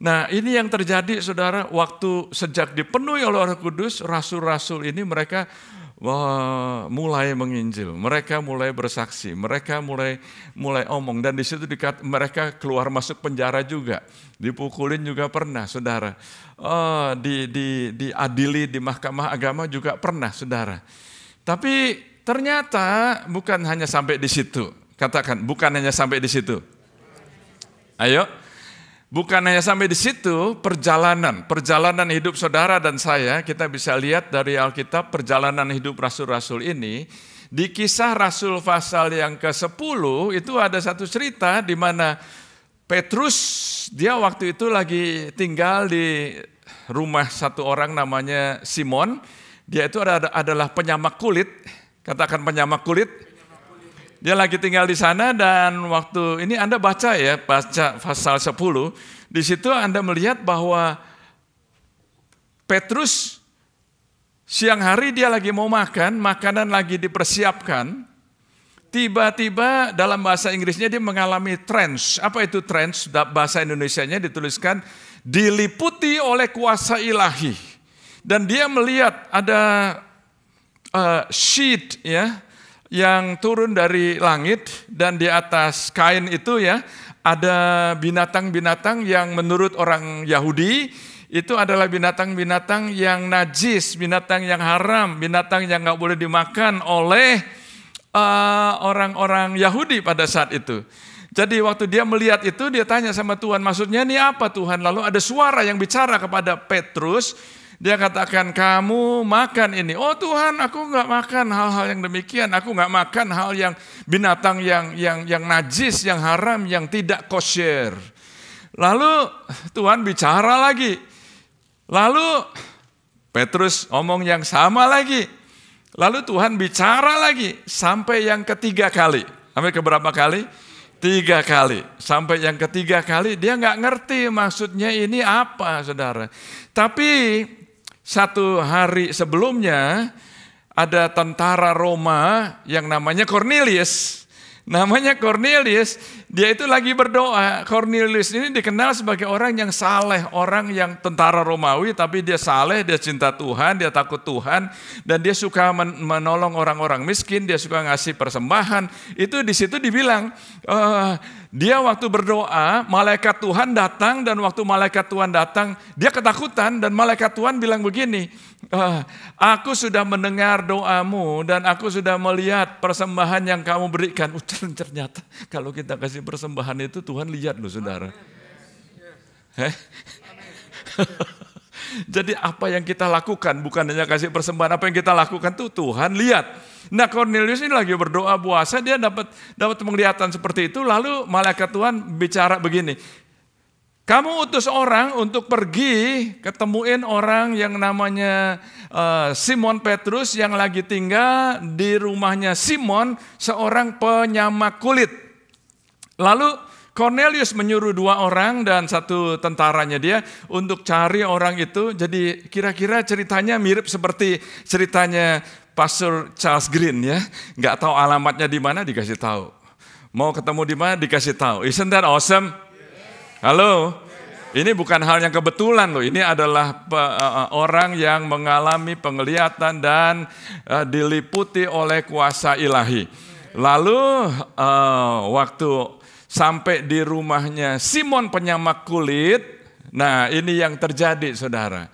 Nah, ini yang terjadi, saudara, waktu sejak dipenuhi oleh Roh Kudus, rasul-rasul ini mereka mulai menginjil, mereka mulai bersaksi, mereka mulai omong, dan di situ mereka keluar masuk penjara juga, dipukulin juga pernah, saudara, diadili di mahkamah agama juga pernah, saudara. Tapi ternyata bukan hanya sampai di situ, katakan bukan hanya sampai di situ. Ayo. Bukan hanya sampai di situ, perjalanan hidup saudara dan saya, kita bisa lihat dari Alkitab perjalanan hidup rasul-rasul ini. Di Kisah Rasul pasal yang ke-10 itu ada satu cerita di mana Petrus, dia waktu itu lagi tinggal di rumah satu orang namanya Simon. Dia itu adalah penyamak kulit, katakan penyamak kulit. Dia lagi tinggal di sana, dan waktu ini Anda baca pasal 10, di situ Anda melihat bahwa Petrus siang hari dia lagi mau makan, makanan lagi dipersiapkan, tiba-tiba dalam bahasa Inggrisnya dia mengalami trance. Apa itu trance? Bahasa Indonesianya dituliskan diliputi oleh kuasa ilahi. Dan dia melihat ada sheet, ya, yang turun dari langit, dan di atas kain itu, ya, ada binatang-binatang yang menurut orang Yahudi itu adalah binatang-binatang yang najis, binatang yang haram, binatang yang nggak boleh dimakan oleh orang-orang Yahudi pada saat itu. Jadi waktu dia melihat itu, dia tanya sama Tuhan, maksudnya ini apa Tuhan? Lalu ada suara yang bicara kepada Petrus, Dia katakan, kamu makan ini. Oh Tuhan, aku nggak makan hal-hal yang demikian. Aku nggak makan hal yang binatang yang najis, yang haram, yang tidak kosher. Lalu Tuhan bicara lagi. Lalu Petrus omong yang sama lagi. Lalu Tuhan bicara lagi sampai yang ketiga kali. Sampai ke berapa kali? 3 kali. Sampai yang ketiga kali dia nggak ngerti maksudnya ini apa, saudara. Tapi 1 hari sebelumnya ada tentara Roma yang namanya Cornelius. Namanya Cornelius, dia itu lagi berdoa. Cornelius ini dikenal sebagai orang yang saleh, orang yang tentara Romawi, tapi dia saleh, dia cinta Tuhan, dia takut Tuhan, dan dia suka menolong orang-orang miskin, dia suka ngasih persembahan. Itu di situ dibilang, dia waktu berdoa, malaikat Tuhan datang, dan waktu malaikat Tuhan datang, dia ketakutan, dan malaikat Tuhan bilang begini, aku sudah mendengar doamu dan aku sudah melihat persembahan yang kamu berikan. Ternyata kalau kita kasih persembahan itu Tuhan lihat loh, saudara. Jadi apa yang kita lakukan bukan hanya kasih persembahan, apa yang kita lakukan tuh Tuhan lihat. Nah Cornelius ini lagi berdoa puasa, dia dapat penglihatan seperti itu. Lalu malaikat Tuhan bicara begini, kamu utus orang untuk pergi ketemuin orang yang namanya Simon Petrus yang lagi tinggal di rumahnya Simon, seorang penyamak kulit. Lalu Cornelius menyuruh 2 orang dan 1 tentaranya dia untuk cari orang itu. Jadi kira-kira ceritanya mirip seperti ceritanya Pastor Charles Green ya. Nggak tahu alamatnya di mana dikasih tahu. Mau ketemu di mana dikasih tahu. Isn't that awesome? Halo, ini bukan hal yang kebetulan loh. Ini adalah orang yang mengalami penglihatan dan diliputi oleh kuasa ilahi. Lalu waktu sampai di rumahnya Simon penyamak kulit, nah ini yang terjadi, saudara.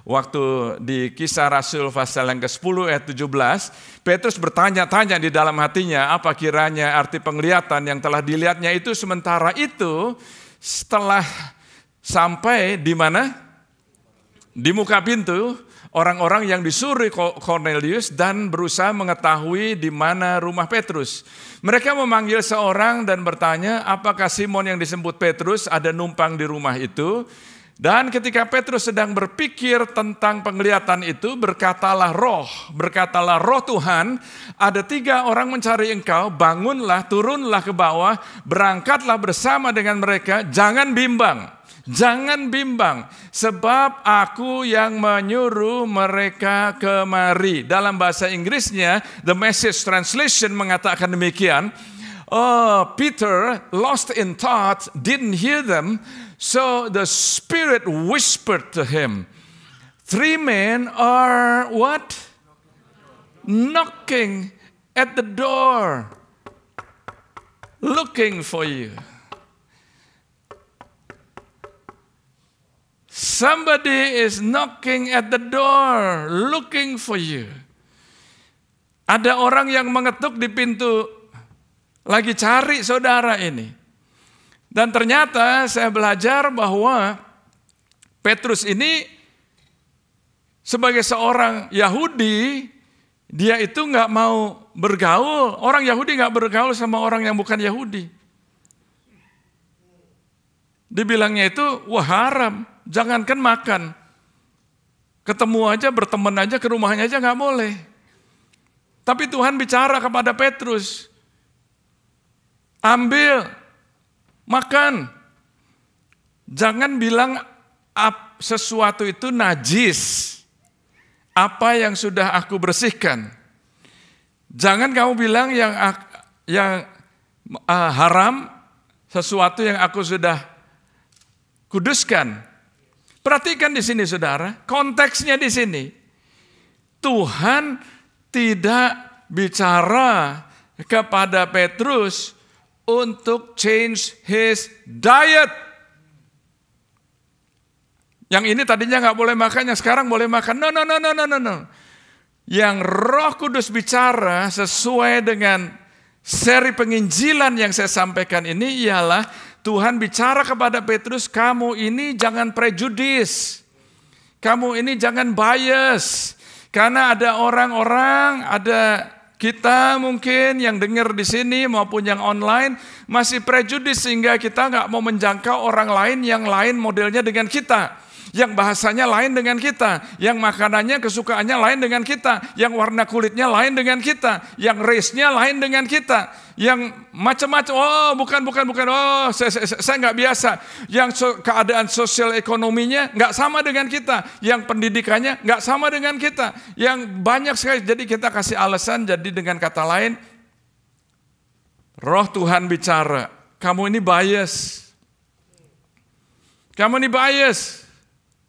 Waktu di Kisah Rasul pasal yang ke-10 ayat 17, Petrus bertanya-tanya di dalam hatinya apa kiranya arti penglihatan yang telah dilihatnya itu. Sementara itu setelah sampai di mana? Di muka pintu, orang-orang yang disuruh Cornelius dan berusaha mengetahui di mana rumah Petrus. Mereka memanggil seorang dan bertanya, apakah Simon yang disebut Petrus ada numpang di rumah itu? Dan ketika Petrus sedang berpikir tentang penglihatan itu, berkatalah roh Tuhan, ada 3 orang mencari engkau, bangunlah, turunlah ke bawah, berangkatlah bersama dengan mereka, jangan bimbang, sebab aku yang menyuruh mereka kemari. Dalam bahasa Inggrisnya, The Message Translation mengatakan demikian, Peter, lost in thought, didn't hear them, so the Spirit whispered to him, 3 men are what? Knocking at the door, looking for you. Somebody is knocking at the door, looking for you. Ada orang yang mengetuk di pintu, lagi cari saudara ini. Dan ternyata saya belajar bahwa Petrus ini sebagai seorang Yahudi, dia itu nggak mau bergaul. Orang Yahudi nggak bergaul sama orang yang bukan Yahudi. Dibilangnya itu, wah haram, jangankan makan. Ketemu aja, berteman aja, ke rumahnya aja nggak boleh. Tapi Tuhan bicara kepada Petrus, ambil, makan. Jangan bilang sesuatu itu najis. Apa yang sudah aku bersihkan. Jangan kamu bilang yang haram, sesuatu yang aku sudah kuduskan. Perhatikan di sini saudara, konteksnya di sini. Tuhan tidak bicara kepada Petrus untuk change his diet. Yang ini tadinya nggak boleh makan, yang sekarang boleh makan. No. Yang Roh Kudus bicara sesuai dengan seri penginjilan yang saya sampaikan ini ialah Tuhan bicara kepada Petrus, kamu ini jangan prejudis. Kamu ini jangan bias. Karena ada orang-orang, ada kita mungkin yang dengar di sini maupun yang online masih prejudis sehingga kita nggak mau menjangkau orang lain yang lain modelnya dengan kita. Yang bahasanya lain dengan kita, yang makanannya kesukaannya lain dengan kita, yang warna kulitnya lain dengan kita, yang race-nya lain dengan kita, yang macam-macam, oh bukan, oh saya nggak biasa, yang keadaan sosial ekonominya nggak sama dengan kita, yang pendidikannya nggak sama dengan kita, yang banyak sekali, jadi kita kasih alasan, jadi dengan kata lain, Roh Tuhan bicara, kamu ini bias,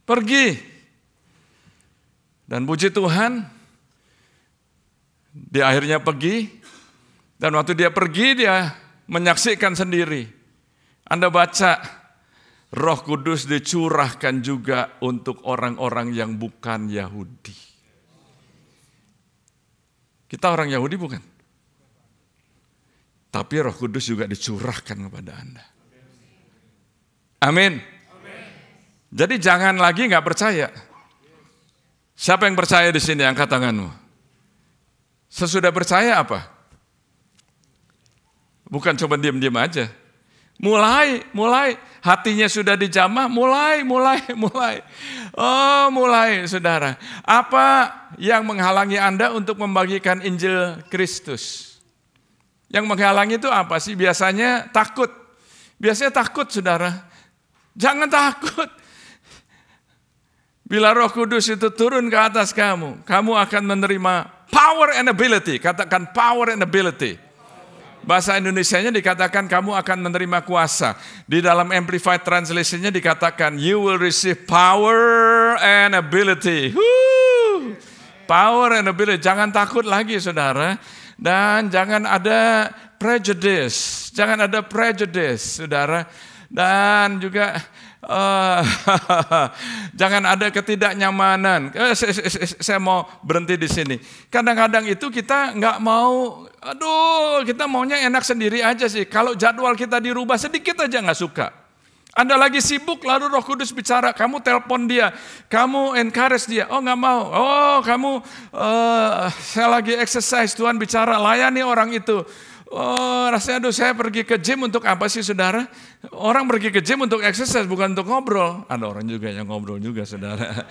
pergi. Dan puji Tuhan, dia akhirnya pergi. Dan waktu dia pergi, dia menyaksikan sendiri. Anda baca, Roh Kudus dicurahkan juga untuk orang-orang yang bukan Yahudi. Kita orang Yahudi bukan? Tapi Roh Kudus juga dicurahkan kepada Anda. Amin. Jadi jangan lagi nggak percaya. Siapa yang percaya di sini? Angkat tanganmu. Sesudah percaya apa? Bukan cuma diam-diam aja. Mulai. Hatinya sudah dijamah, mulai. Oh, mulai, saudara. Apa yang menghalangi Anda untuk membagikan Injil Kristus? Yang menghalangi itu apa sih? Biasanya takut. Saudara. Jangan takut. Bila Roh Kudus itu turun ke atas kamu, kamu akan menerima power and ability. Katakan power and ability. Bahasa Indonesianya dikatakan kamu akan menerima kuasa. Di dalam Amplified Translation-nya dikatakan you will receive power and ability. Power and ability. Jangan takut lagi, saudara. Dan jangan ada prejudice. Saudara. Dan juga jangan ada ketidaknyamanan. Saya mau berhenti di sini. Kadang-kadang itu kita nggak mau, kita maunya enak sendiri aja sih. Kalau jadwal kita dirubah sedikit aja nggak suka. Anda lagi sibuk, lalu Roh Kudus bicara, kamu telepon dia, kamu encourage dia, oh nggak mau, oh kamu, saya lagi exercise, Tuhan bicara, layani orang itu. Oh, rasanya saya pergi ke gym untuk apa sih, saudara? Orang pergi ke gym untuk exercise, bukan untuk ngobrol. Ada orang juga yang ngobrol juga, saudara.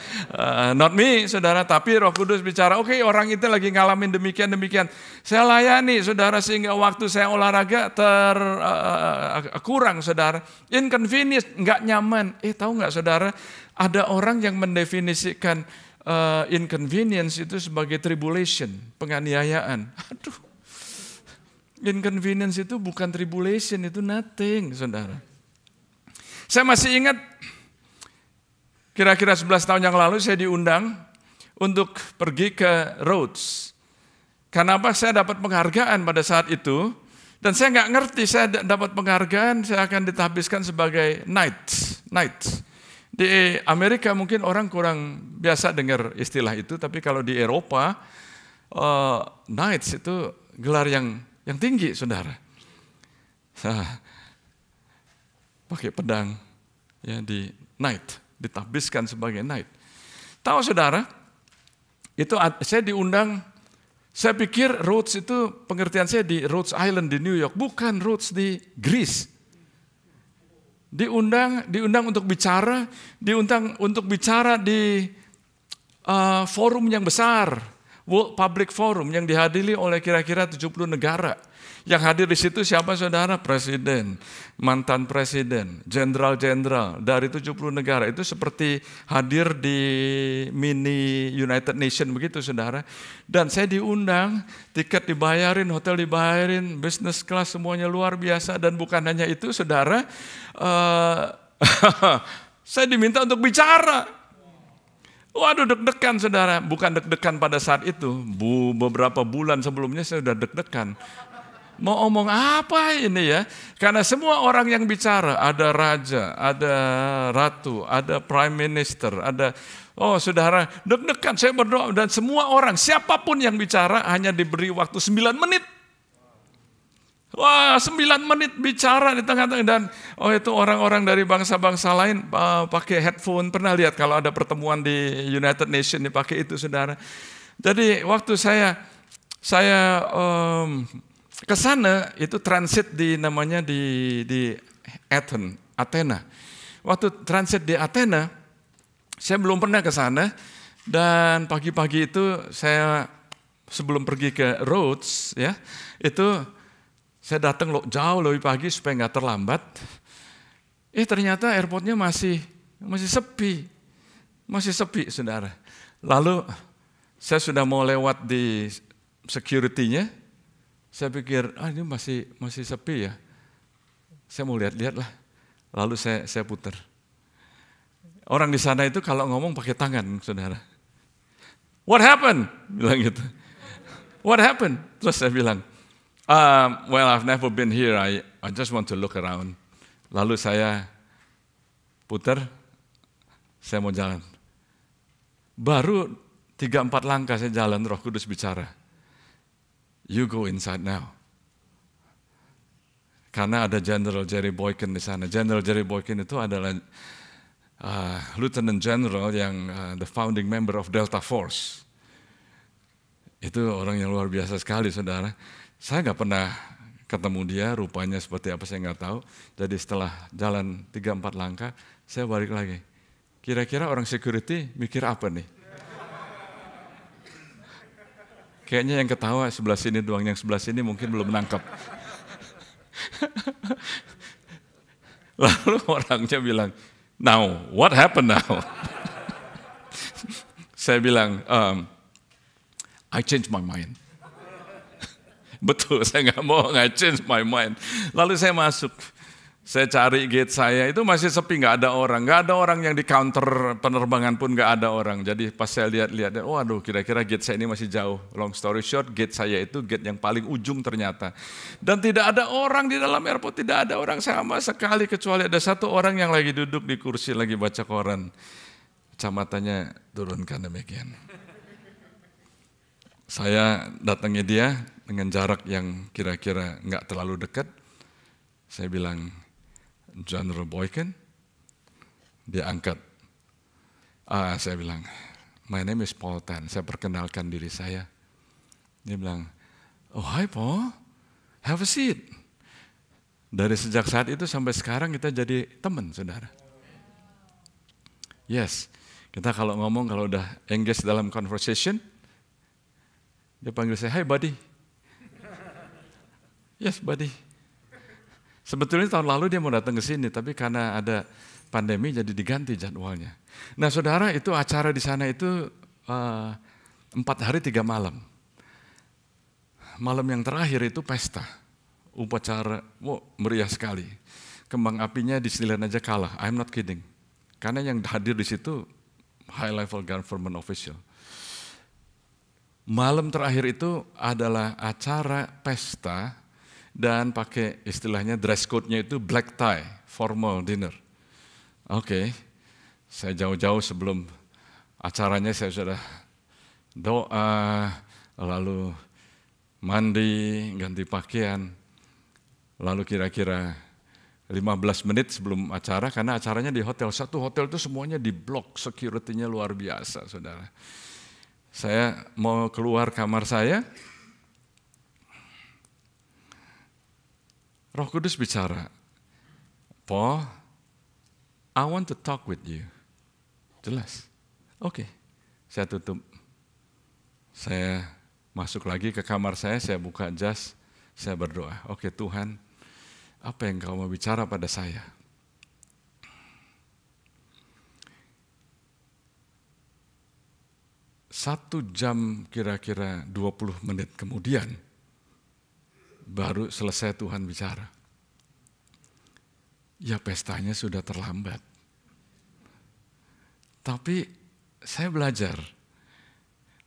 Not me, saudara. Tapi Roh Kudus bicara, oke, orang itu lagi ngalamin demikian. Saya layani, saudara, sehingga waktu saya olahraga kurang, saudara. Inconvenience, nggak nyaman. Tahu nggak, saudara? Ada orang yang mendefinisikan inconvenience itu sebagai tribulation, penganiayaan. Aduh. Inconvenience itu bukan tribulation, itu nothing, saudara. Saya masih ingat, kira-kira 11 tahun yang lalu saya diundang untuk pergi ke Rhodes. Kenapa saya dapat penghargaan pada saat itu, dan saya nggak ngerti saya dapat penghargaan, saya akan ditahbiskan sebagai knight. Di Amerika mungkin orang kurang biasa dengar istilah itu, tapi kalau di Eropa, knights itu gelar yang tinggi, saudara. Pakai pedang, ya di knight, ditahbiskan sebagai knight. Tahu, saudara, itu saya diundang. Saya pikir Rhodes itu pengertian saya di Rhodes Island di New York, bukan Rhodes di Greece. Diundang untuk bicara, di forum yang besar. World Public Forum yang dihadiri oleh kira-kira 70 negara. Yang hadir di situ siapa, saudara? Presiden, mantan presiden, jenderal-jenderal dari 70 negara. Itu seperti hadir di mini United Nation begitu, saudara. Dan saya diundang, tiket dibayarin, hotel dibayarin, business class semuanya luar biasa. Dan bukan hanya itu, saudara, saya diminta untuk bicara. Waduh, deg-degan, saudara. Bukan deg-degan pada saat itu. Beberapa bulan sebelumnya saya sudah deg-degan. Mau omong apa ini ya? Karena semua orang yang bicara, ada raja, ada ratu, ada prime minister, ada, saudara, deg-degan. Saya berdoa dan semua orang, siapapun yang bicara hanya diberi waktu 9 menit. Wah, 9 menit bicara di tengah-tengah. Dan itu orang-orang dari bangsa-bangsa lain pakai headphone. Pernah lihat kalau ada pertemuan di United Nations dipakai itu, saudara. Jadi waktu saya ke sana itu transit namanya di Athena. Waktu transit di Athena, saya belum pernah ke sana. Dan pagi-pagi itu saya sebelum pergi ke Rhodes, ya, itu saya datang jauh lebih pagi supaya nggak terlambat. Ternyata airportnya masih sepi, saudara. Lalu saya sudah mau lewat di security-nya. Saya pikir, ini masih sepi ya. Saya mau lihat-lihat lah. Lalu saya putar. Orang di sana itu kalau ngomong pakai tangan, saudara. What happened? Bilang gitu. What happened? Terus saya bilang, well, I've never been here. I just want to look around. Lalu saya putar, saya mau jalan. Baru 3-4 langkah saya jalan, Roh Kudus bicara. You go inside now. Karena ada General Jerry Boykin di sana. General Jerry Boykin itu adalah Lieutenant General yang the founding member of Delta Force. Itu orang yang luar biasa sekali, saudara. Saya nggak pernah ketemu dia, rupanya seperti apa saya nggak tahu. Jadi setelah jalan 3-4 langkah, saya balik lagi. Kira-kira orang security mikir apa nih? Kayaknya yang ketawa sebelah sini doang, yang sebelah sini mungkin belum nangkap. Lalu orangnya bilang, now, what happened now? Saya bilang, I changed my mind. Betul, saya nggak mau change my mind. Lalu saya masuk, saya cari gate saya, itu masih sepi, nggak ada orang yang di counter penerbangan pun nggak ada orang. Jadi pas saya lihat-lihat, waduh, kira-kira gate saya ini masih jauh. Long story short, gate saya itu gate yang paling ujung ternyata. Dan tidak ada orang di dalam airport, tidak ada orang sama sekali kecuali ada satu orang yang lagi duduk di kursi lagi baca koran. Kacamatanya turunkan demikian. Saya datangi dia dengan jarak yang kira-kira nggak terlalu dekat. Saya bilang, General Boykin, dia angkat. Saya bilang, my name is Paul Tan. Saya perkenalkan diri saya. Dia bilang, oh hi Paul, have a seat. Dari sejak saat itu sampai sekarang kita jadi teman, saudara. Yes, kita kalau ngomong, kalau udah engage dalam conversation, dia panggil saya, hi buddy. Yes buddy. Sebetulnya tahun lalu dia mau datang ke sini, tapi karena ada pandemi jadi diganti jadwalnya. Nah saudara, itu acara di sana itu 4 hari 3 malam. Malam yang terakhir itu pesta, upacara, meriah sekali. Kembang apinya di Disneyland aja kalah, I'm not kidding. Karena yang hadir di situ high level government official. Malam terakhir itu adalah acara pesta dan pakai istilahnya dress code-nya itu black tie, formal dinner. Oke, saya jauh-jauh sebelum acaranya saya sudah doa, lalu mandi, ganti pakaian, lalu kira-kira 15 menit sebelum acara, karena acaranya di hotel. Satu hotel itu semuanya di blok, security-nya luar biasa, saudara. Saya mau keluar kamar saya, Roh Kudus bicara, Paul, I want to talk with you. Jelas. Oke, saya tutup. Saya masuk lagi ke kamar saya buka jas, saya berdoa. Oke Tuhan, apa yang Kau mau bicara pada saya? Satu jam kira-kira 20 menit kemudian, baru selesai Tuhan bicara. Ya pestanya sudah terlambat. Tapi saya belajar,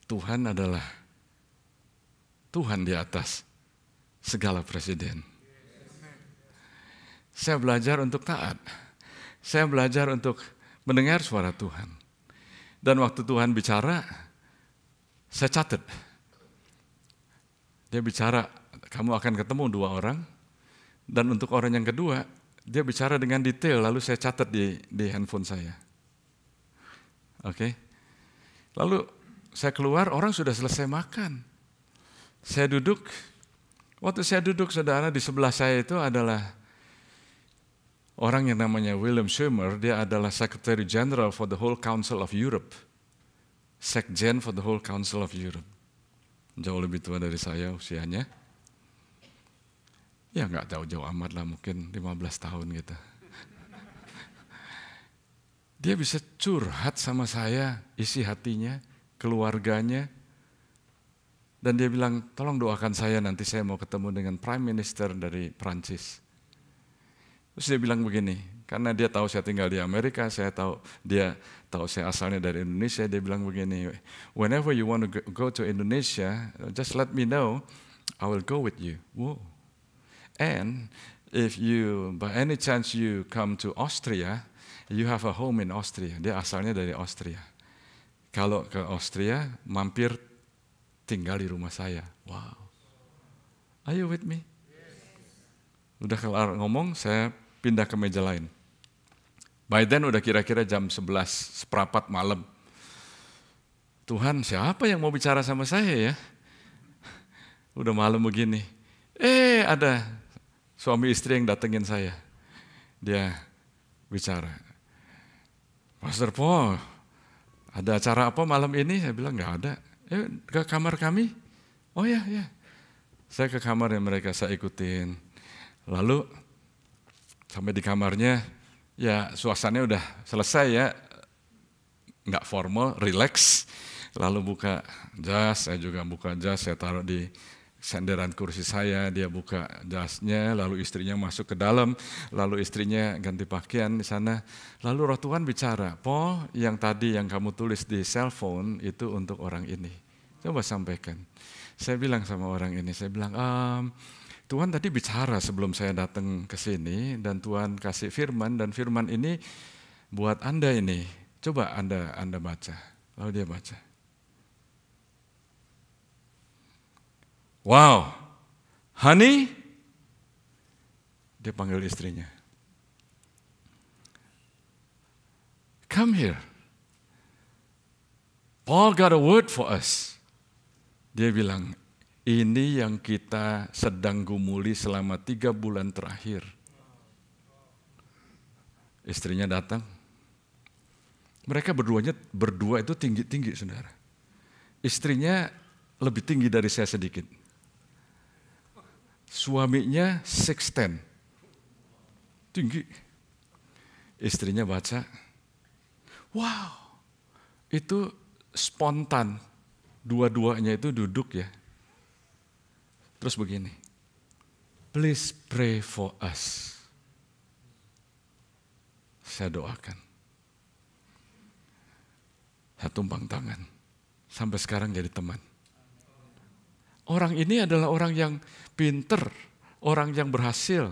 Tuhan adalah Tuhan di atas segala presiden. Saya belajar untuk taat. Saya belajar untuk mendengar suara Tuhan. Dan waktu Tuhan bicara, saya catat. Dia bicara, kamu akan ketemu 2 orang, Dan untuk orang yang kedua, dia bicara dengan detail, lalu saya catat di handphone saya. Oke. Lalu saya keluar, orang sudah selesai makan. Saya duduk, waktu saya duduk saudara, di sebelah saya itu adalah orang yang namanya William Schumer, dia adalah Secretary General for the whole Council of Europe. Sekjen for the whole Council of Europe. Jauh lebih tua dari saya usianya. Ya nggak jauh-jauh amat lah, mungkin 15 tahun gitu. Dia bisa curhat sama saya, isi hatinya, keluarganya. Dan dia bilang, tolong doakan saya, nanti saya mau ketemu dengan Prime Minister dari Prancis. Terus dia bilang begini, karena dia tahu saya tinggal di Amerika, dia tahu saya asalnya dari Indonesia, dia bilang begini, whenever you want to go to Indonesia, just let me know, I will go with you. Wow. And if you, by any chance you come to Austria, you have a home in Austria. Dia asalnya dari Austria. Kalau ke Austria, mampir tinggal di rumah saya. Wow. Are you with me? Udah kelar ngomong, saya pindah ke meja lain. By then udah kira-kira jam 11, seperempat malam. Tuhan, siapa yang mau bicara sama saya ya? Udah malam begini. Ada suami istri yang datengin saya. Dia bicara. Pastor Paul, ada acara apa malam ini? Saya bilang nggak ada. Ke kamar kami? Oh ya. Saya ke kamarnya mereka, saya ikutin. Lalu sampai di kamarnya, ya suasananya udah selesai ya, nggak formal, relax. Lalu buka jas, saya juga buka jas, saya taruh di senderan kursi saya, dia buka jasnya, lalu istrinya masuk ke dalam, lalu istrinya ganti pakaian di sana. Lalu Roh Tuhan bicara, Paul, yang tadi yang kamu tulis di cellphone itu untuk orang ini. Coba sampaikan. Saya bilang sama orang ini, saya bilang, Tuhan tadi bicara sebelum saya datang ke sini, dan Tuhan kasih firman, dan firman ini buat Anda ini. Coba Anda baca. Lalu dia baca. Wow, honey, dia panggil istrinya. Come here. Paul got a word for us. Dia bilang, ini yang kita sedang gumuli selama 3 bulan terakhir. Istrinya datang. Mereka berdua itu tinggi-tinggi, saudara. Istrinya lebih tinggi dari saya sedikit. Suaminya 6'10", tinggi. Istrinya baca, wow, itu spontan. Dua-duanya itu duduk ya. Terus begini, please pray for us. Saya doakan. Saya tumpang tangan. Sampai sekarang jadi teman. Orang ini adalah orang yang pinter, orang yang berhasil.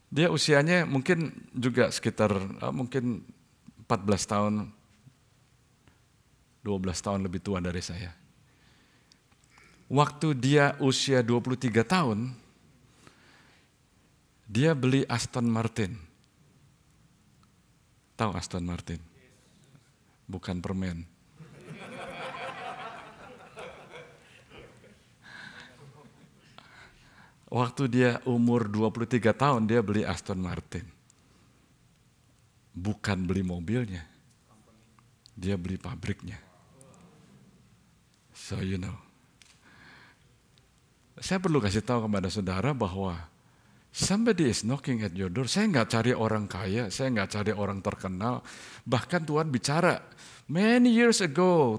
Dia usianya mungkin juga sekitar mungkin 14 tahun, 12 tahun lebih tua dari saya. Waktu dia usia 23 tahun, dia beli Aston Martin. Tahu Aston Martin? Bukan permen. Waktu dia umur 23 tahun, dia beli Aston Martin. Bukan beli mobilnya, dia beli pabriknya. So you know. Saya perlu kasih tahu kepada saudara bahwa somebody is knocking at your door. Saya nggak cari orang kaya, saya nggak cari orang terkenal. Bahkan Tuhan bicara, many years ago,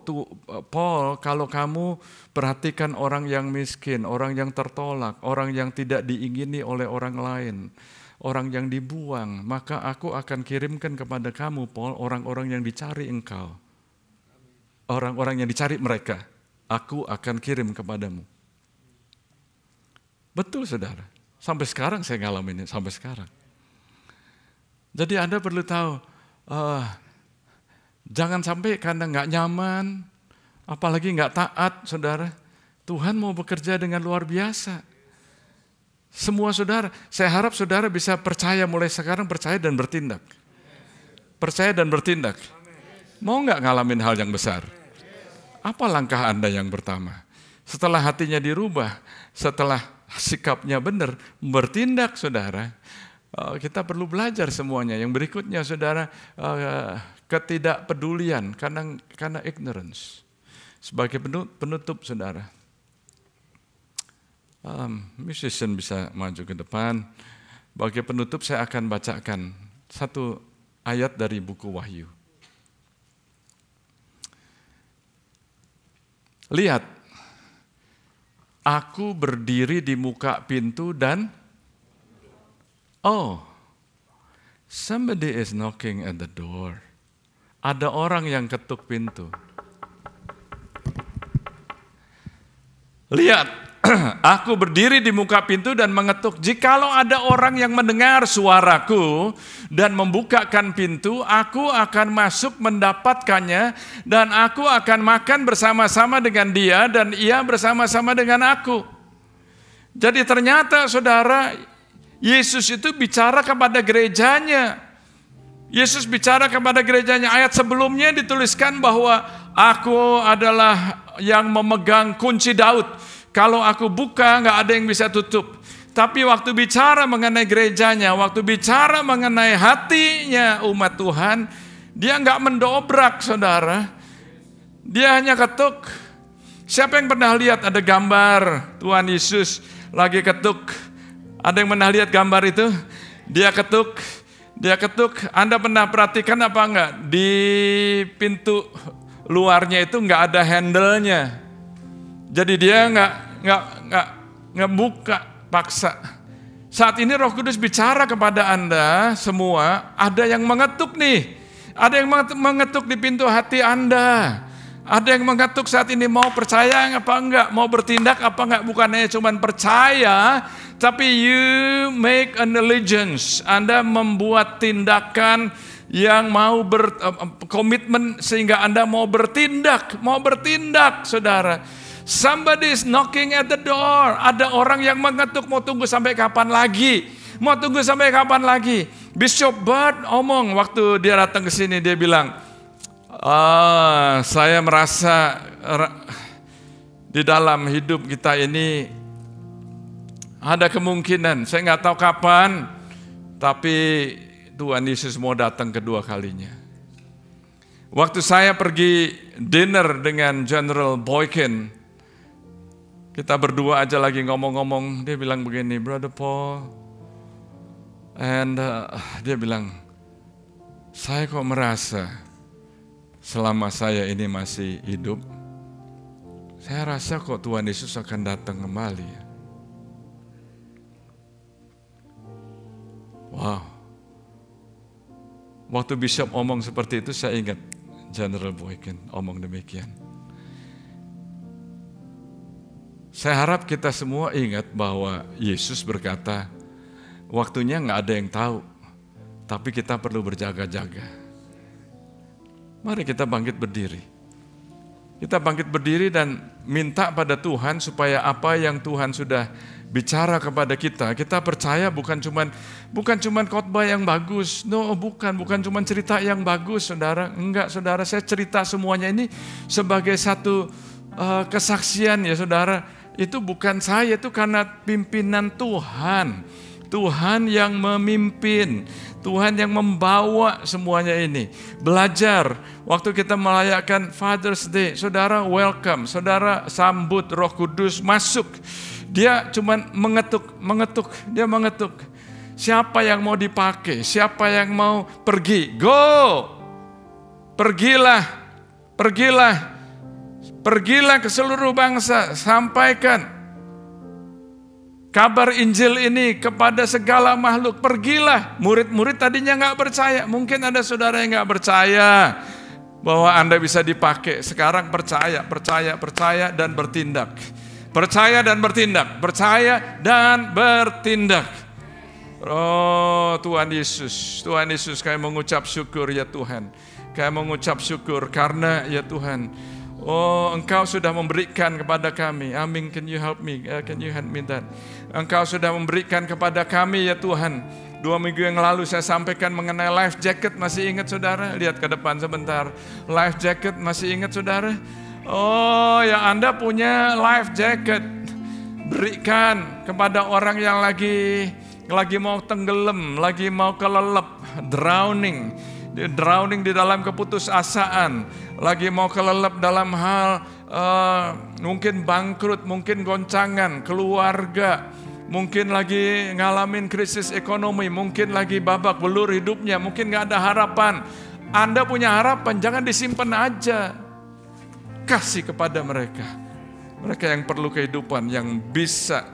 Paul, kalau kamu perhatikan orang yang miskin, orang yang tertolak, orang yang tidak diingini oleh orang lain, orang yang dibuang, maka aku akan kirimkan kepada kamu, Paul, orang-orang yang dicari engkau. Orang-orang yang dicari mereka, aku akan kirim kepadamu. Betul, saudara. Sampai sekarang saya ngalamin ini, sampai sekarang. Jadi Anda perlu tahu, jangan sampai karena nggak nyaman, apalagi nggak taat, saudara. Tuhan mau bekerja dengan luar biasa. Semua saudara, saya harap saudara bisa percaya mulai sekarang, percaya dan bertindak. Percaya dan bertindak. Mau nggak ngalamin hal yang besar? Apa langkah Anda yang pertama? Setelah hatinya dirubah, setelah sikapnya benar, bertindak saudara. Kita perlu belajar semuanya. Yang berikutnya saudara, ketidakpedulian karena ignorance. Sebagai penutup saudara. Musician bisa maju ke depan. Sebagai penutup saya akan bacakan satu ayat dari buku Wahyu. Lihat, aku berdiri di muka pintu dan somebody is knocking at the door. Ada orang yang ketuk pintu. Lihat, aku berdiri di muka pintu dan mengetuk. Jikalau ada orang yang mendengar suaraku dan membukakan pintu, aku akan masuk mendapatkannya dan aku akan makan bersama-sama dengan dia dan ia bersama-sama dengan aku. Jadi ternyata saudara, Yesus itu bicara kepada gerejanya. Yesus bicara kepada gerejanya. Ayat sebelumnya dituliskan bahwa aku adalah yang memegang kunci Daud. Kalau aku buka, nggak ada yang bisa tutup. Tapi waktu bicara mengenai gerejanya, waktu bicara mengenai hatinya umat Tuhan, dia nggak mendobrak, saudara. Dia hanya ketuk. Siapa yang pernah lihat ada gambar Tuhan Yesus lagi ketuk? Ada yang pernah lihat gambar itu? Dia ketuk. Anda pernah perhatikan apa enggak? Di pintu luarnya itu nggak ada handle-nya. Jadi dia nggak buka paksa. Saat ini Roh Kudus bicara kepada Anda semua, ada yang mengetuk nih. Ada yang mengetuk di pintu hati Anda. Ada yang mengetuk saat ini, mau percaya apa enggak, mau bertindak apa enggak, bukan hanya cuma percaya, tapi you make an allegiance. Anda membuat tindakan yang mau berkomitmen sehingga Anda mau bertindak, saudara. Somebody is knocking at the door. Ada orang yang mengetuk, mau tunggu sampai kapan lagi? Bishop Bird omong waktu dia datang ke sini, dia bilang, saya merasa di dalam hidup kita ini ada kemungkinan, saya nggak tahu kapan, tapi Tuhan Yesus mau datang kedua kalinya. Waktu saya pergi dinner dengan General Boykin, kita berdua aja lagi ngomong-ngomong, dia bilang begini, Brother Paul, and dia bilang, saya kok merasa selama saya ini masih hidup, saya rasa kok Tuhan Yesus akan datang kembali. Wow. Waktu Bishop omong seperti itu, saya ingat General Boykin omong demikian. Saya harap kita semua ingat bahwa Yesus berkata, waktunya nggak ada yang tahu, tapi kita perlu berjaga-jaga. Mari kita bangkit berdiri. Kita bangkit berdiri dan minta pada Tuhan supaya apa yang Tuhan sudah bicara kepada kita percaya bukan cuman khotbah yang bagus. No, bukan cuman cerita yang bagus, saudara. Enggak, saudara, saya cerita semuanya ini sebagai satu kesaksian ya, saudara. Itu bukan saya, itu karena pimpinan Tuhan. Tuhan yang memimpin, Tuhan yang membawa semuanya ini. Belajar, waktu kita merayakan Father's Day, saudara welcome, saudara sambut Roh Kudus masuk. Dia cuman mengetuk. Siapa yang mau dipakai, siapa yang mau pergi, go! Pergilah ke seluruh bangsa, sampaikan kabar Injil ini kepada segala makhluk. Pergilah. Murid-murid tadinya nggak percaya. Mungkin ada saudara yang nggak percaya bahwa Anda bisa dipakai. Sekarang percaya dan bertindak. Percaya dan bertindak. Oh Tuhan Yesus, kami mengucap syukur ya Tuhan. Kami mengucap syukur karena ya Tuhan, Oh, Engkau sudah memberikan kepada kami. Amin, can you help me? Can you hand me that? Engkau sudah memberikan kepada kami ya Tuhan. 2 minggu yang lalu saya sampaikan mengenai life jacket. Masih ingat saudara? Lihat ke depan sebentar. Life jacket masih ingat saudara? Oh, ya Anda punya life jacket. Berikan kepada orang yang lagi mau tenggelam, lagi mau kelelep, drowning di dalam keputusasaan, lagi mau kelelep dalam hal mungkin bangkrut, mungkin goncangan, keluarga, mungkin lagi ngalamin krisis ekonomi, mungkin lagi babak belur hidupnya, mungkin gak ada harapan. Anda punya harapan, jangan disimpan aja. Kasih kepada mereka. Mereka yang perlu kehidupan, yang bisa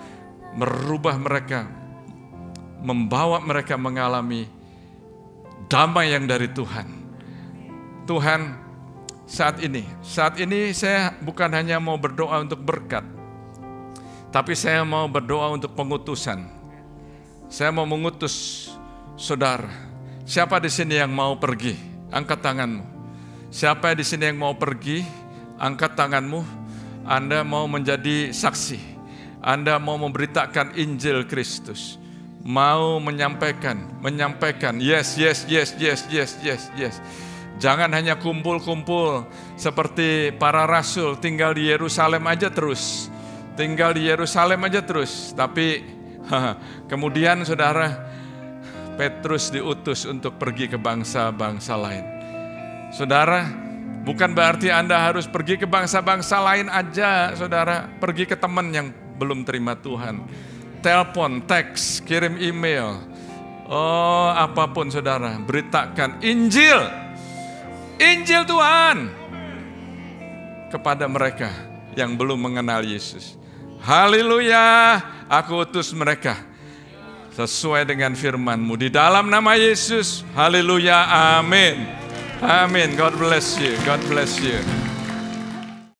merubah mereka, membawa mereka mengalami damai yang dari Tuhan. Tuhan, saat ini saya bukan hanya mau berdoa untuk berkat, tapi saya mau berdoa untuk pengutusan. Saya mau mengutus saudara. Siapa di sini yang mau pergi? Angkat tanganmu. Siapa di sini yang mau pergi? Angkat tanganmu. Anda mau menjadi saksi. Anda mau memberitakan Injil Kristus. Mau menyampaikan, yes. Jangan hanya kumpul-kumpul seperti para rasul, tinggal di Yerusalem aja terus. Tapi kemudian saudara, Petrus diutus untuk pergi ke bangsa-bangsa lain. Saudara, bukan berarti Anda harus pergi ke bangsa-bangsa lain aja, saudara. Pergi ke teman yang belum terima Tuhan. Telepon, teks, kirim email. Oh, apapun saudara, beritakan Injil Tuhan kepada mereka yang belum mengenal Yesus. Haleluya, aku utus mereka sesuai dengan firman-Mu di dalam nama Yesus. Haleluya, amin. Amin. God bless you.